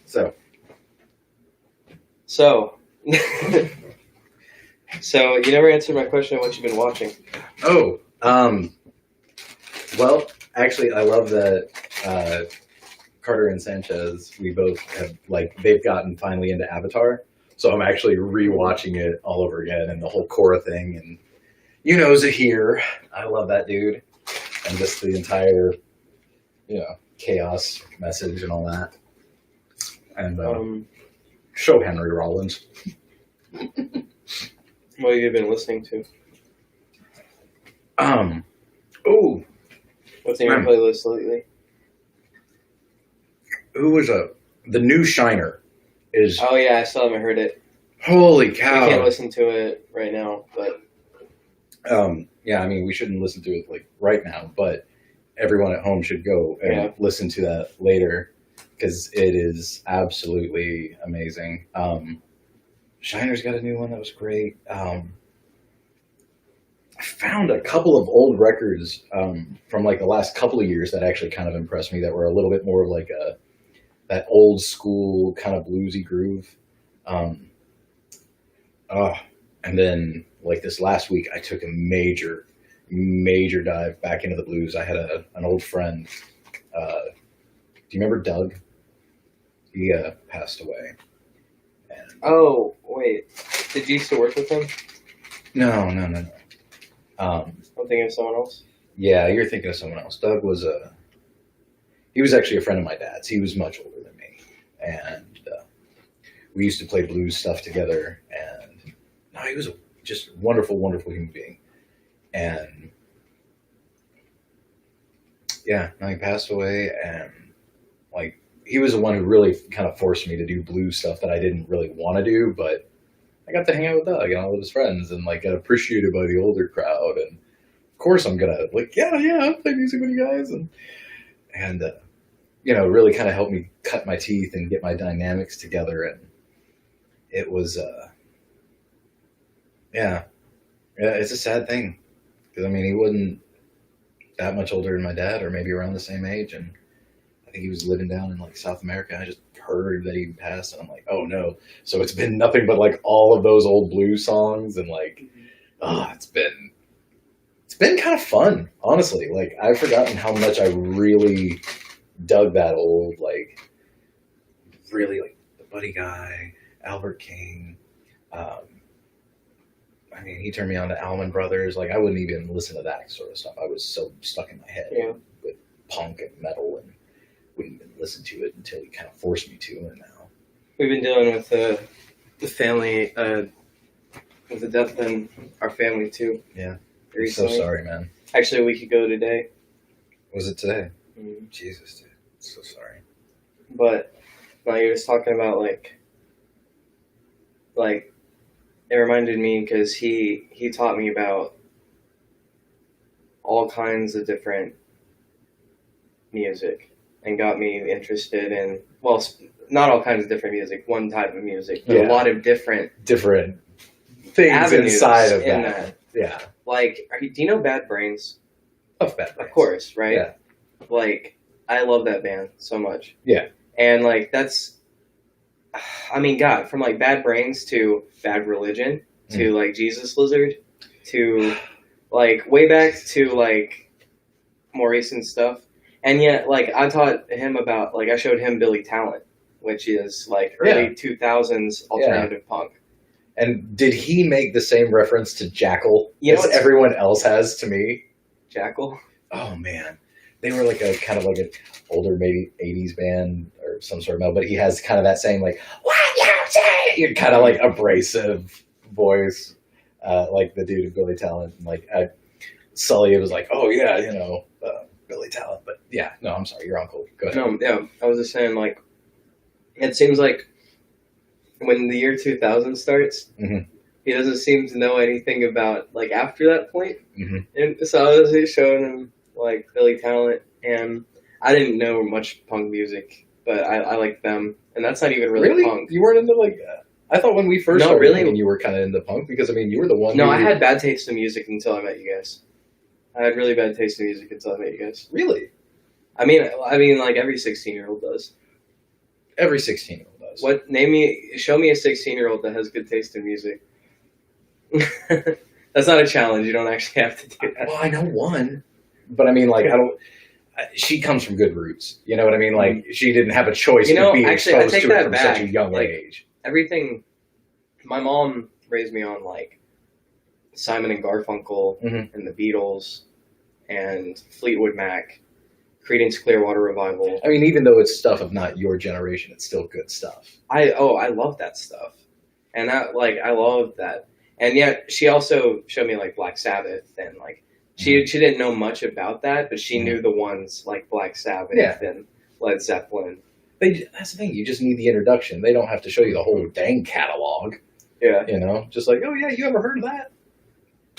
So, so you never answered my question of what you've been watching. Oh, well, actually, I love that Carter and Sanchez, we both have, like, they've gotten finally into Avatar. So I'm actually rewatching it all over again and the whole Korra thing. And you know, Zahir, I love that dude. And just the entire, you know, chaos message and all that. And show Henry Rollins. What have you been listening to? What's in your playlist lately? Who was the new Shiner is. Oh yeah, I still haven't heard it. Holy cow! I can't listen to it right now, but. Yeah, I mean, we shouldn't listen to it like right now, but everyone at home should go and listen to that later because it is absolutely amazing. Shiner's got a new one that was great. found a couple of old records from like the last couple of years that actually kind of impressed me, that were a little bit more of like that old school kind of bluesy groove. And then like this last week, I took a major dive back into the blues. I had an old friend. Do you remember Doug? He passed away. And, oh, wait. Did you used to work with him? No. I'm thinking of someone else. Yeah, you're thinking of someone else. Doug was he was actually a friend of my dad's. He was much older than me. And we used to play blues stuff together. And no, he was just a wonderful, wonderful human being. And yeah, no, he passed away. And like, he was the one who really kind of forced me to do blues stuff that I didn't really want to do, but I got to hang out with Doug and all of his friends and like got appreciated by the older crowd. And of course I'm gonna like, yeah, I'll play music with you guys. And you know, really kind of helped me cut my teeth and get my dynamics together. And it was, yeah, it's a sad thing. Because I mean, he wasn't that much older than my dad, or maybe around the same age. And I think he was living down in like South America. I just heard that he passed, and I'm like, oh no. So it's been nothing but like all of those old blues songs, and like, it's been kind of fun, honestly. Like, I've forgotten how much I really dug that old, like, really like the Buddy Guy, Albert King. I mean, he turned me on to Allman Brothers. Like, I wouldn't even listen to that sort of stuff. I was so stuck in my head with punk and metal, and wouldn't even listen to it until he kind of forced me to. And now we've been dealing with the family, with the death in our family too. Yeah. Recently. I'm so sorry, man. Actually, a week ago today. Was it today? Mm-hmm. Jesus, dude. So sorry. But now you're just talking about like it reminded me because he taught me about all kinds of different music and got me interested in, well, not all kinds of different music, one type of music, but a lot of different things inside of that. Yeah. Like, do you know Bad Brains? Of Bad Brains. Of course, right? Yeah. Like, I love that band so much. Yeah. And like, that's, I mean, God, from like Bad Brains to Bad Religion to like Jesus Lizard to like way back to like more recent stuff. And yet, like, I taught him about, like, I showed him Billy Talent, which is like early 2000s alternative punk. And did he make the same reference to Jackal as everyone else has to me? Jackal? Oh, man. They were like a kind of like an older, maybe 80s band or some sort of metal, but he has kind of that same, like, what you say? Kind of like abrasive voice, like the dude of Billy Talent. And like, Sully was like, oh, yeah, you know, Billy Talent. But yeah, no, I'm sorry, your uncle. Go ahead. No, yeah, I was just saying, like, it seems like when the year 2000 starts, he doesn't seem to know anything about, like, after that point. And so I was just showing him, like, Billy Talent, and I didn't know much punk music, but I liked them, and that's not even really punk. You weren't into, like, I thought when we first started meeting, you were kind of into punk, because, I mean, you were the one. No, I had bad taste in music until I met you guys. I had really bad taste in music until I met you guys. Really? I mean, like every 16-year-old does. Every 16-year-old does. Show me a 16-year-old that has good taste in music. That's not a challenge. You don't actually have to do that. Well, I know one, but I mean, like, she comes from good roots. You know what I mean? Like, she didn't have a choice to be exposed to it from such a young age. Everything, my mom raised me on, like, Simon and Garfunkel and the Beatles and Fleetwood Mac, Creedence Clearwater Revival. I mean, even though it's stuff of not your generation, it's still good stuff. I love that stuff. And that, like, I love that. And yet she also showed me like Black Sabbath and like she didn't know much about that, but she knew the ones like Black Sabbath and Led Zeppelin. That's the thing, you just need the introduction. They don't have to show you the whole dang catalog. Yeah. You know, just like, oh yeah, you ever heard of that?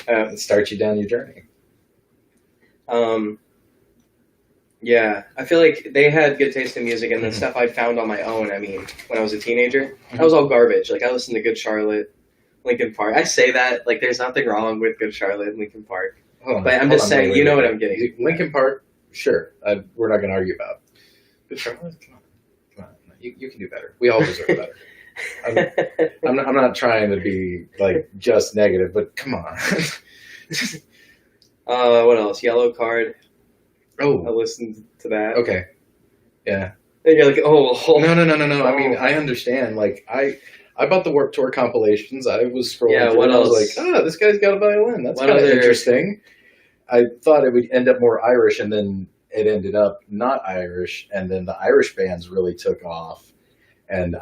It starts you down your journey. Yeah, I feel like they had good taste in music, and the stuff I found on my own. I mean, when I was a teenager, that was all garbage. Like, I listened to Good Charlotte, Linkin Park. I say that like there's nothing wrong with Good Charlotte and Linkin Park, Hold on, but I'm hold just on, saying wait, you know wait, what I'm getting. Linkin Park, sure. We're not going to argue about. Good Charlotte, come on. You can do better. We all deserve better. I'm not trying to be like just negative, but come on. What else? Yellow Card. I Oh, listened to that. okay. Yeah. And you're like, oh. No. I mean, I understand. Like, I bought the Warped Tour compilations. I was scrolling Yeah, through what and I was else? like, this guy's got a violin. That's What kind of other- interesting. I thought it would end up more Irish, and then it ended up not Irish, and then the Irish bands really took off. And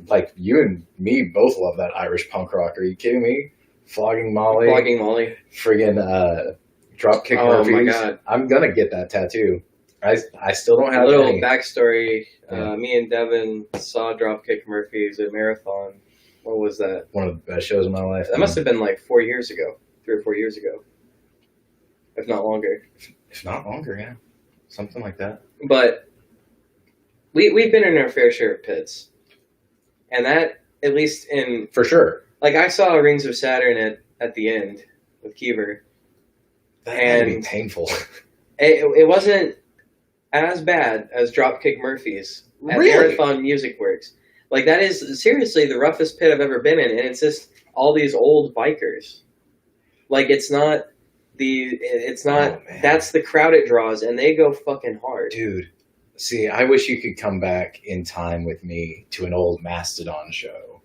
like, you and me both love that Irish punk rock. Are you kidding me? Flogging Molly. Flogging Molly. Friggin' Dropkick Oh, Murphys. my God. I'm gonna get that tattoo. I still don't have A little any. backstory. Yeah. Me and Devon saw Dropkick Murphys at Marathon. What was that? One of the best shows of my life. That must have been like 4 years ago. 3 or 4 years ago. If not longer. If not longer, yeah. Something like that. But we've been in our fair share of pits. And that, at least in... For sure. Like, I saw Rings of Saturn at the end with Kiever. That had to be And- painful. It wasn't as bad as Dropkick Murphys at Really? Marathon Music Works. Like, that is seriously the roughest pit I've ever been in, and it's just all these old bikers. Like, it's not, Oh, man. that's the crowd it draws, and they go fucking hard. Dude, see, I wish you could come back in time with me to an old Mastodon show.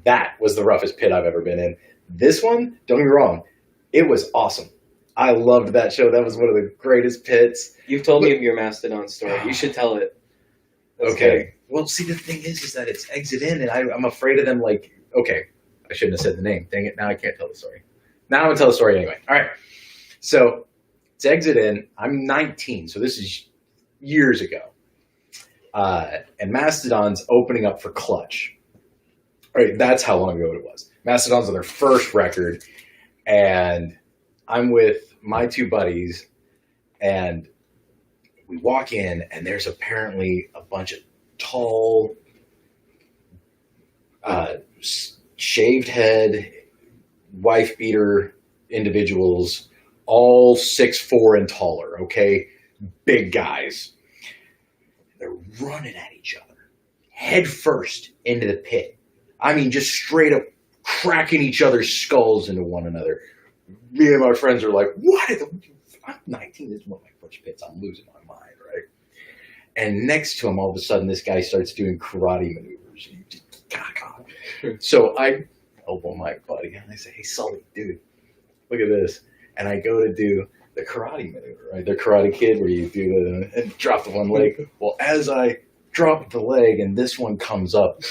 That was the roughest pit I've ever been in. This one, don't get me wrong, it was awesome. I loved that show. That was one of the greatest pits. You've told me of your Mastodon story. You should tell it. That's Okay. good. Well, see, the thing is that it's Exit In, and I'm afraid of them, like, okay, I shouldn't have said the name. Dang it, now I can't tell the story. Now I'm going to tell the story anyway. All right. So, it's Exit In. I'm 19, so this is years ago. And Mastodon's opening up for Clutch. All right, that's how long ago it was. Mastodon's on their first record, and I'm with my two buddies, and we walk in, and there's apparently a bunch of tall, shaved head, wife beater individuals, all 6'4" and taller, okay? Big guys. They're running at each other, head first into the pit. I mean, just straight up cracking each other's skulls into one another. Me and my friends are like, what? I'm 19. This is one of my first pits. I'm losing my mind, right? And next to him, all of a sudden, this guy starts doing karate maneuvers. And he just, so I elbow my buddy, and I say, hey, Sully, dude, look at this. And I go to do the karate maneuver, right? The Karate Kid, where you do the, and drop the one leg. Well, as I drop the leg and this one comes up,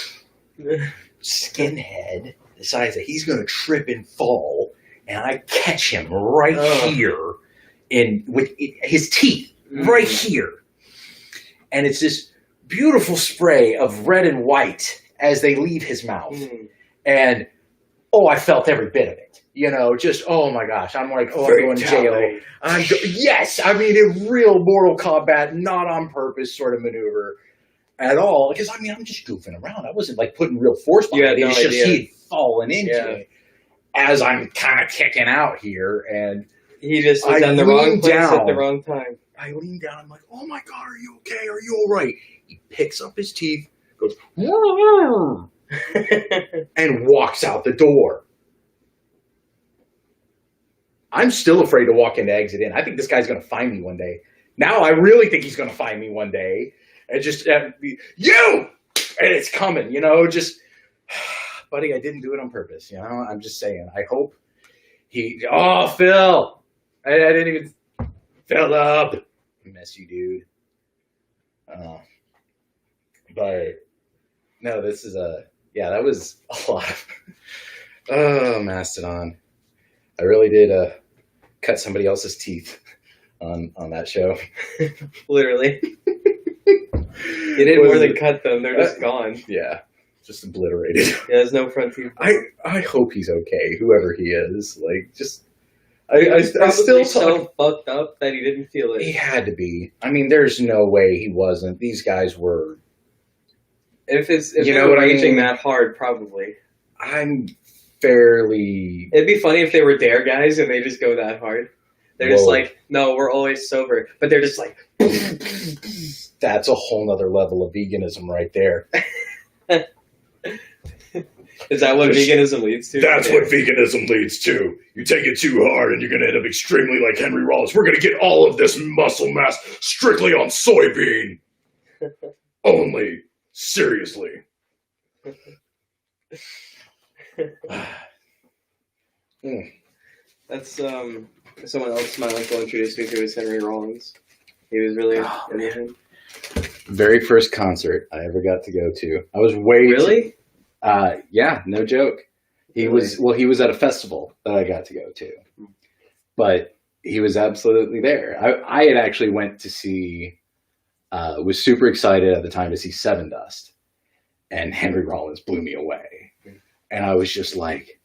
skinhead decides that he's going to trip and fall, and I catch him right here with his teeth, right here. And it's this beautiful spray of red and white as they leave his mouth. And, I felt every bit of it. You know, just, oh my gosh. I'm like, I'm going to jail. Yes! I mean, a real Mortal Kombat, not on purpose sort of maneuver at all. Because, I mean, I'm just goofing around. I wasn't, like, putting real force behind it. No It's just idea. he'd fallen into it as I'm kind of kicking out here. And He just was I in the wrong leaned place at down. the wrong time. I lean down. I'm like, oh my God, are you okay? Are you all right? He picks up his teeth, goes, and walks out the door. I'm still afraid to walk into Exit In. I think this guy's going to find me one day. Now I really think he's going to find me one day. And just, you! And it's coming, you know, just, buddy, I didn't do it on purpose, you know? I'm just saying. I hope Phil! I didn't even, fill up. Miss you, dude. But, no, this is that was a lot of, Mastodon. I really did cut somebody else's teeth on that show. Literally. You did more than cut them. They're just gone. Yeah, just obliterated. Yeah, there's no front teeth. I hope he's okay, whoever he is. Like, just I Probably still so fucked up that he didn't feel it. He had to be. I mean, there's no way he wasn't. These guys were. If You they know were what I raging mean? that hard, probably. I'm fairly... It'd be funny if they were Dare guys and they just go that hard. They're just Whoa. like, no, we're always sober. But they're just like... That's a whole nother level of veganism right there. Is that what veganism leads to? That's what veganism leads to. You take it too hard and you're going to end up extremely like Henry Rollins. We're going to get all of this muscle mass strictly on soybean. Only. Seriously. That's someone else my uncle introduced me to is Henry Rollins. He was really into him. Very first concert I ever got to go to. I was way Really? Yeah, no joke. He was at a festival that I got to go to, but he was absolutely there. I had actually went to see, was super excited at the time to see Seven Dust, and Henry Rollins blew me away, and I was just like,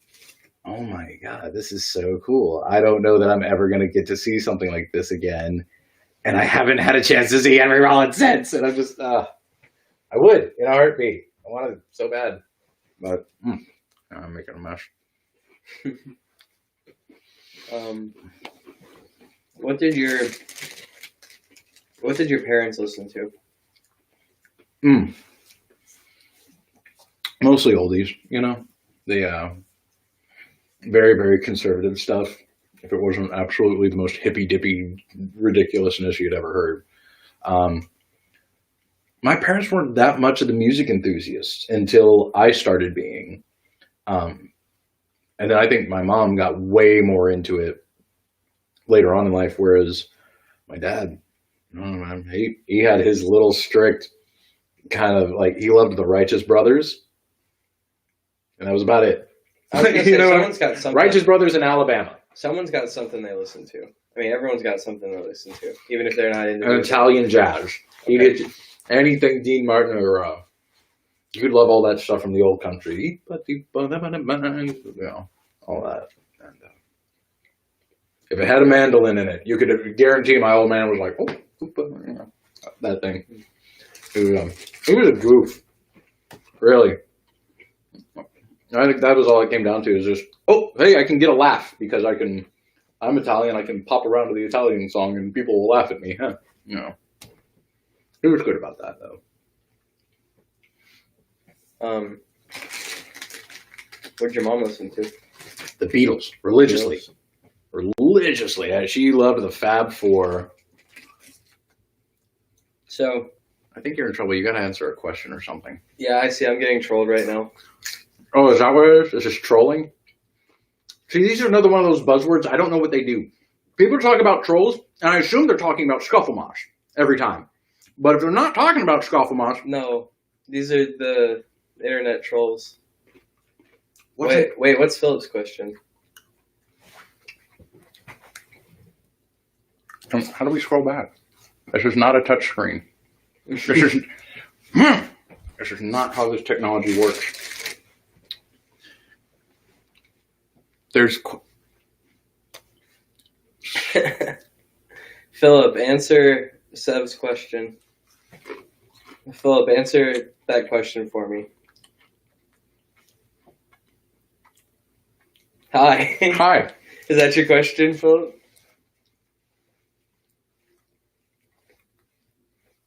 oh my god, this is so cool. I don't know that I'm ever going to get to see something like this again, and I haven't had a chance to see Henry Rollins since, and I'm just, I would in a heartbeat. I wanted it so bad. But I'm making a mess. What did your parents listen to? Mostly oldies, you know. The very, very conservative stuff. If it wasn't absolutely the most hippy dippy ridiculousness you'd ever heard. My parents weren't that much of the music enthusiasts until I started being. And then I think my mom got way more into it later on in life, whereas my dad, he had his little strict kind of like, he loved the Righteous Brothers. And that was about it. I was gonna say, someone's got something. Righteous Brothers in Alabama. Someone's got something they listen to. I mean, everyone's got something they listen to, even if they're not into And Italian jazz. He did anything Dean Martin or you could love all that stuff from the old country. You know, all that. And if it had a mandolin in it, you could guarantee my old man was like, oh, that thing. It was a goof. Really. I think that was all it came down to is just, oh, hey, I can get a laugh because I'm Italian, I can pop around to the Italian song and people will laugh at me, huh? You know. He was good about that, though. What'd your mom listen to? The Beatles, religiously. Religiously. She loved the Fab Four. So, I think you're in trouble. You got to answer a question or something. yeah, I see. I'm getting trolled right now. Oh, is that what it is? Is this trolling? See, these are another one of those buzzwords. I don't know what they do. People talk about trolls, and I assume they're talking about Scufflemosh every time. But if they're not talking about Scufflemosh... No, these are the internet trolls. Wait, what's Philip's question? how do we scroll back? This is not a touch screen. This is not how this technology works. There's... Philip, answer Sev's question. Philip, answer that question for me. Hi. Hi. Is that your question, Philip?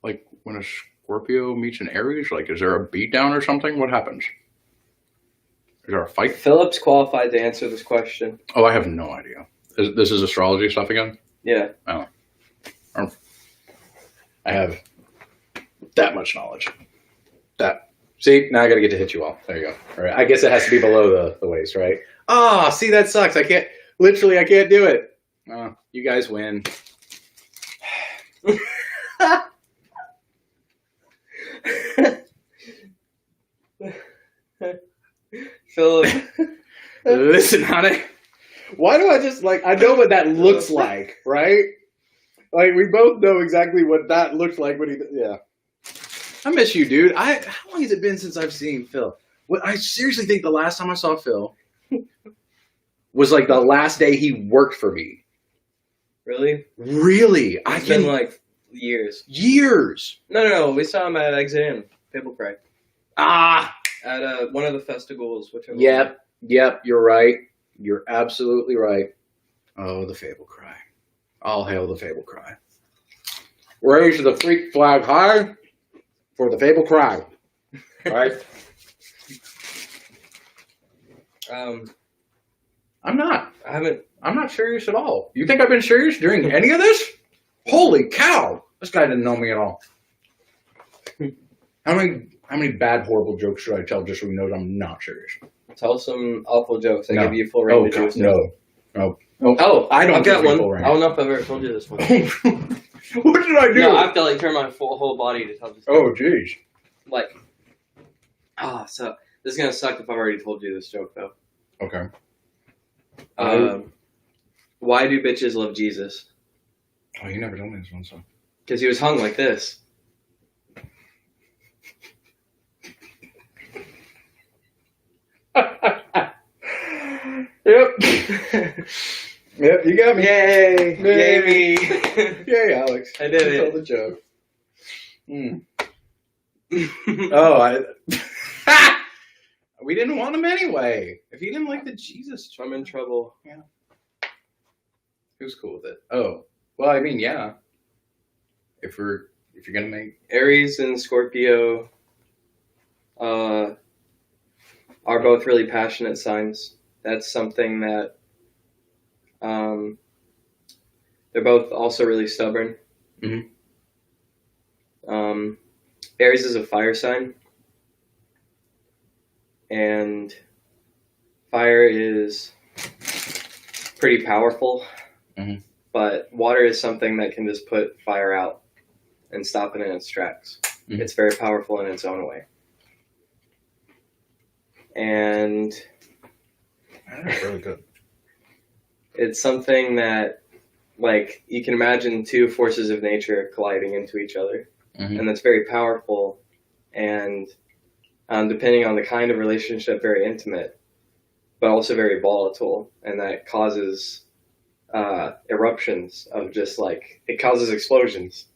Like, when a Scorpio meets an Aries, like, is there a beatdown or something? What happens? Is there a fight? Philip's qualified to answer this question. Oh, I have no idea. This is astrology stuff again? Yeah. Oh. I have that much knowledge. See, now I gotta get to hit you all. There you go. All right. I guess it has to be below the waist, right? Oh, see, that sucks. I can't do it. Oh, you guys win. Philip. Listen, honey. Why do I just I know what that looks like, right? Like, we both know exactly what that looks like when yeah. I miss you, dude. How long has it been since I've seen Phil? I seriously think the last time I saw Phil was like the last day he worked for me. Really? Really? It's been like years. Years. No. We saw him at Exit In. People Cry. Ah, at one of the festivals. Whichever. Yep, you're right. You're absolutely right. Oh, the Fable Cry. All hail the Fable Cry. Raise the freak flag high for the Fable Cry. Right? I'm not. I'm not serious at all. You think I've been serious during any of this? Holy cow! This guy didn't know me at all. How many bad, horrible jokes should I tell just so he knows I'm not serious? Tell some awful jokes. I give you full range of jokes. No. Oh, I don't I've got one. range. I don't know if I've ever told you this one. What did I do? No, I have to like turn my whole body to tell this. Oh, jeez. Like, so this is gonna suck if I've already told you this joke though. Okay. Why do bitches love Jesus? Oh, you never told me this one, so. Because he was hung like this. Yep. Yep, you got me. Yay! Yay me! Yay, Alex. I did You it. told the joke. Oh, we didn't want him anyway. If he didn't like the Jesus joke, I'm in trouble. Yeah. He was cool with it. Oh, well, I mean, yeah. If you're gonna make Aries and Scorpio are both really passionate signs. That's something that they're both also really stubborn. Mhm. Aries is a fire sign, and fire is pretty powerful. Mhm. But water is something that can just put fire out and stop it in its tracks. Mhm. It's very powerful in its own way. And that's really good. it's something that, like, you can imagine two forces of nature colliding into each other. Mhm. And that's very powerful. And depending on the kind of relationship, very intimate, but also very volatile. And that causes eruptions of just like, it causes explosions.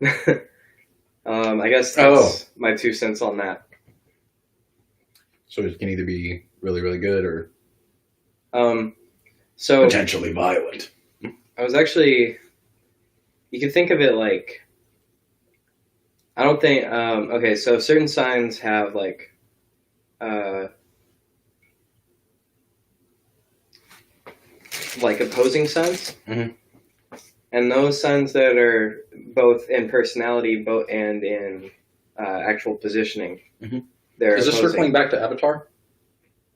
I guess that's my 2 cents on that. So it can either be really, really good or So Potentially violent. I was actually, you could think of it like, I don't think, okay, so certain signs have like opposing signs. Mhm. And those signs that are both in personality and in actual positioning, Mhm. they're Is this opposing. circling back to Avatar?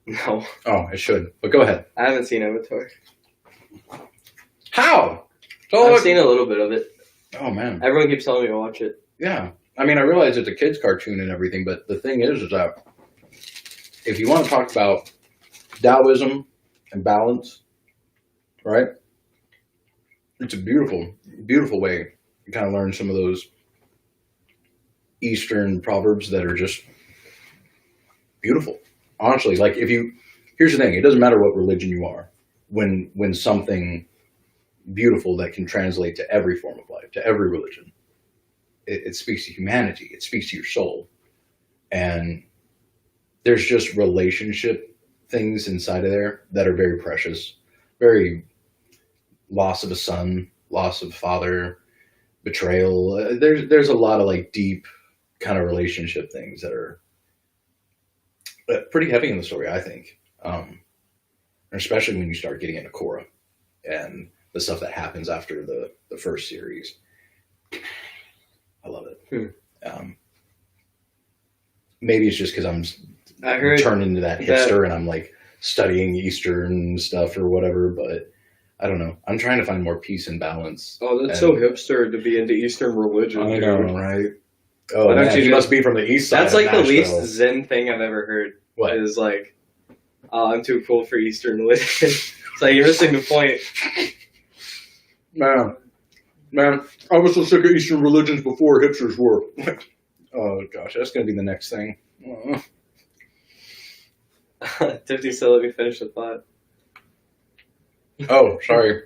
No, Oh, it should. But go ahead. I haven't seen Avatar. How? I've seen a little bit of it. Oh, man. Everyone keeps telling me to watch it. Yeah. I mean, I realize it's a kid's cartoon and everything, but the thing is that if you want to talk about Taoism and balance, right? It's a beautiful, beautiful way to kind of learn some of those Eastern proverbs that are just beautiful. Honestly, like here's the thing, it doesn't matter what religion you are. When something beautiful that can translate to every form of life, to every religion, it speaks to humanity, it speaks to your soul. And there's just relationship things inside of there that are very precious, very loss of a son, loss of a father, betrayal. There's a lot of like deep kind of relationship things that are pretty heavy in the story, I think. Especially when you start getting into Korra and the stuff that happens after the first series. I love it. Maybe it's just because I heard turned into that hipster and I'm like studying Eastern stuff or whatever, but I don't know. I'm trying to find more peace and balance. Oh, that's so hipster to be into Eastern religion. I know, right? Oh, Why don't man, you you must be from the east side. That's like the Nashville. least Zen thing I've ever heard. What? Is like, I'm too cool for Eastern religion. It's like, you're missing the point. Man, I was so sick of Eastern religions before hipsters were. Oh gosh, that's gonna be the next thing. Tiffany said, let me finish the thought. Oh, sorry.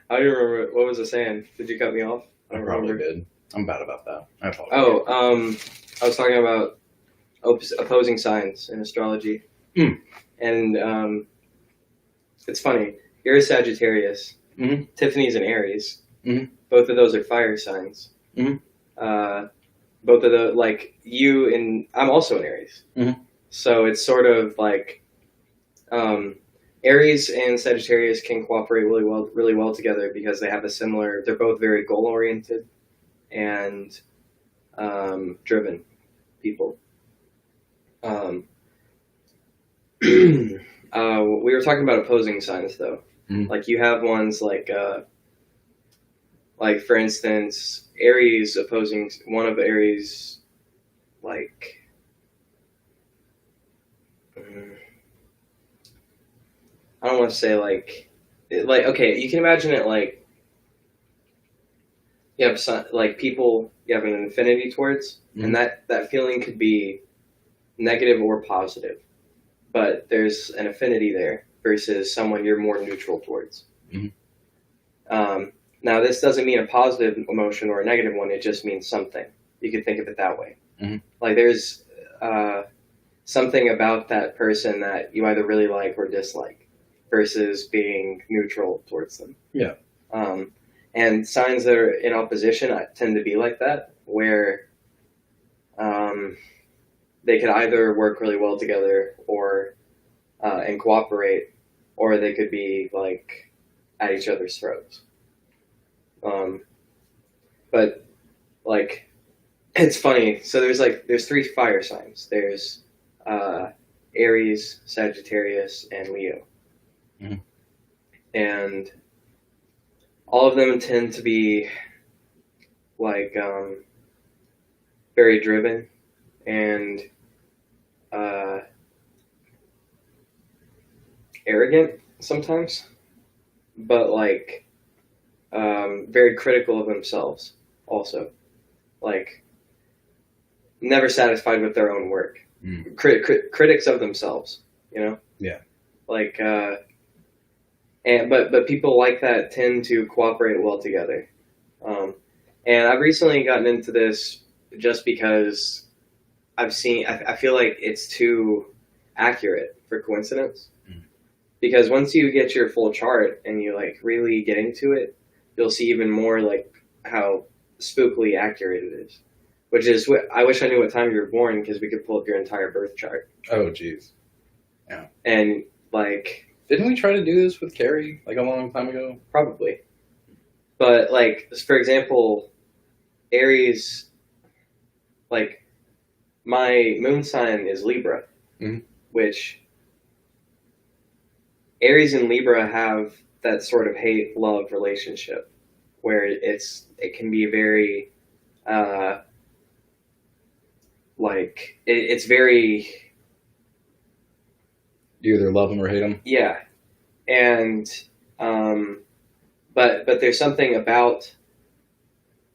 I don't remember. What was I saying? Did you cut me off? I probably did. I'm bad about that. I apologize. Oh, I was talking about opposing signs in astrology. Mm. And it's funny. You're a Sagittarius. Mhm. Tiffany's an Aries. Mhm. Both of those are fire signs. Mhm. Both of the like you and I'm also an Aries. Mhm. So it's sort of like Aries and Sagittarius can cooperate really well together because they have a similar. They're both very goal oriented and driven people. We were talking about opposing signs though. Mhm. Like you have ones like for instance, Aries opposing one of Aries, like I don't want to say like okay, you can imagine it like you have like people you have an affinity towards, and that feeling could be negative or positive, but there's an affinity there versus someone you're more neutral towards. Now, this doesn't mean a positive emotion or a negative one. It just means something. You could think of it that way. Like there's something about that person that you either really like or dislike versus being neutral towards them. Yeah. And signs that are in opposition tend to be like that, where they could either work really well together or and cooperate, or they could be like at each other's throats. But like it's funny. So there's 3 fire signs. There's Aries, Sagittarius, and Leo. And all of them tend to be like very driven and arrogant sometimes, but like very critical of themselves also, like never satisfied with their own work. Critics of themselves, you know. Yeah. Like but people like that tend to cooperate well together. And I've recently gotten into this just because I feel like it's too accurate for coincidence. Because once you get your full chart and you like really get into it, you'll see even more like how spookily accurate it is. Which is what I wish I knew what time you were born, because we could pull up your entire birth chart. Oh, geez. Yeah. And like, didn't we try to do this with Carrie like a long time ago? Probably. But like, for example, Aries, like my moon sign is Libra, which Aries and Libra have that sort of hate-love relationship where it can be very like it's very, you either love them or hate them. Yeah. And but there's something about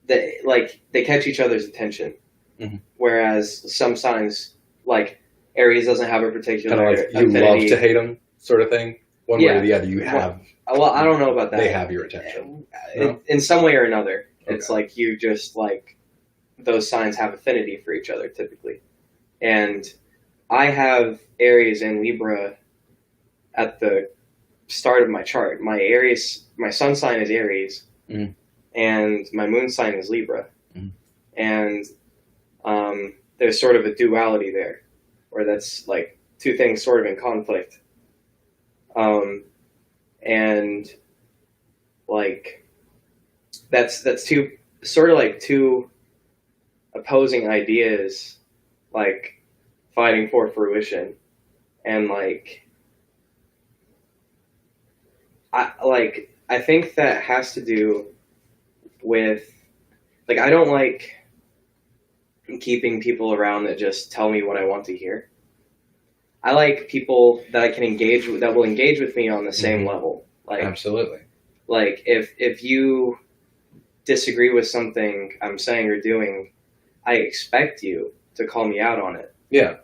that, like they catch each other's attention, whereas some signs like Aries doesn't have a particular kind of like you affinity. love to hate them sort of thing. One way or the other, you have. Well, I don't know about that. They have your attention. No? In some way or another. Okay. It's like you just like those signs have affinity for each other typically. And I have Aries and Libra at the start of my chart. My sun sign is Aries, and my moon sign is Libra. And there's sort of a duality there, where that's like two things sort of in conflict. And like that's two sort of like two opposing ideas, like fighting for fruition. And like I think that has to do with, like, I don't like keeping people around that just tell me what I want to hear. I like people that I can engage with, that will engage with me on the same level. Like, absolutely. Like if you disagree with something I'm saying or doing, I expect you to call me out on it. Yeah.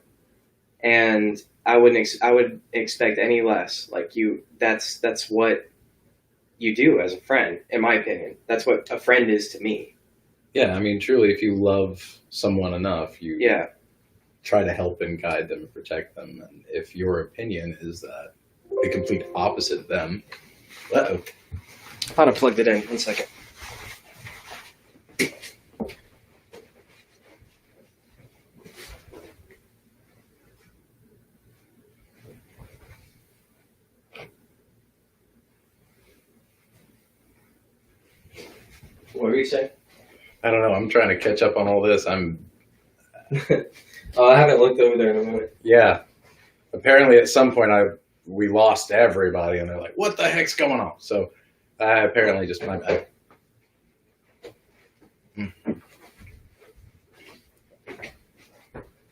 And I would expect any less. Like that's what you do as a friend, in my opinion. That's what a friend is to me. Yeah, I mean, truly, if you love someone enough, you try to help and guide them and protect them. And if your opinion is that the complete opposite of them, I thought I plugged it in. 1 second. What were you saying? I don't know. I'm trying to catch up on all this. Oh, I haven't looked over there in a minute. Yeah. Apparently, at some point, we lost everybody, and they're like, "What the heck's going on?" So, I apparently just went back.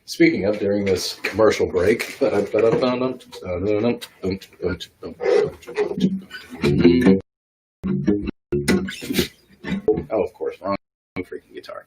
Speaking of, during this commercial break, oh, of course, wrong freaking guitar.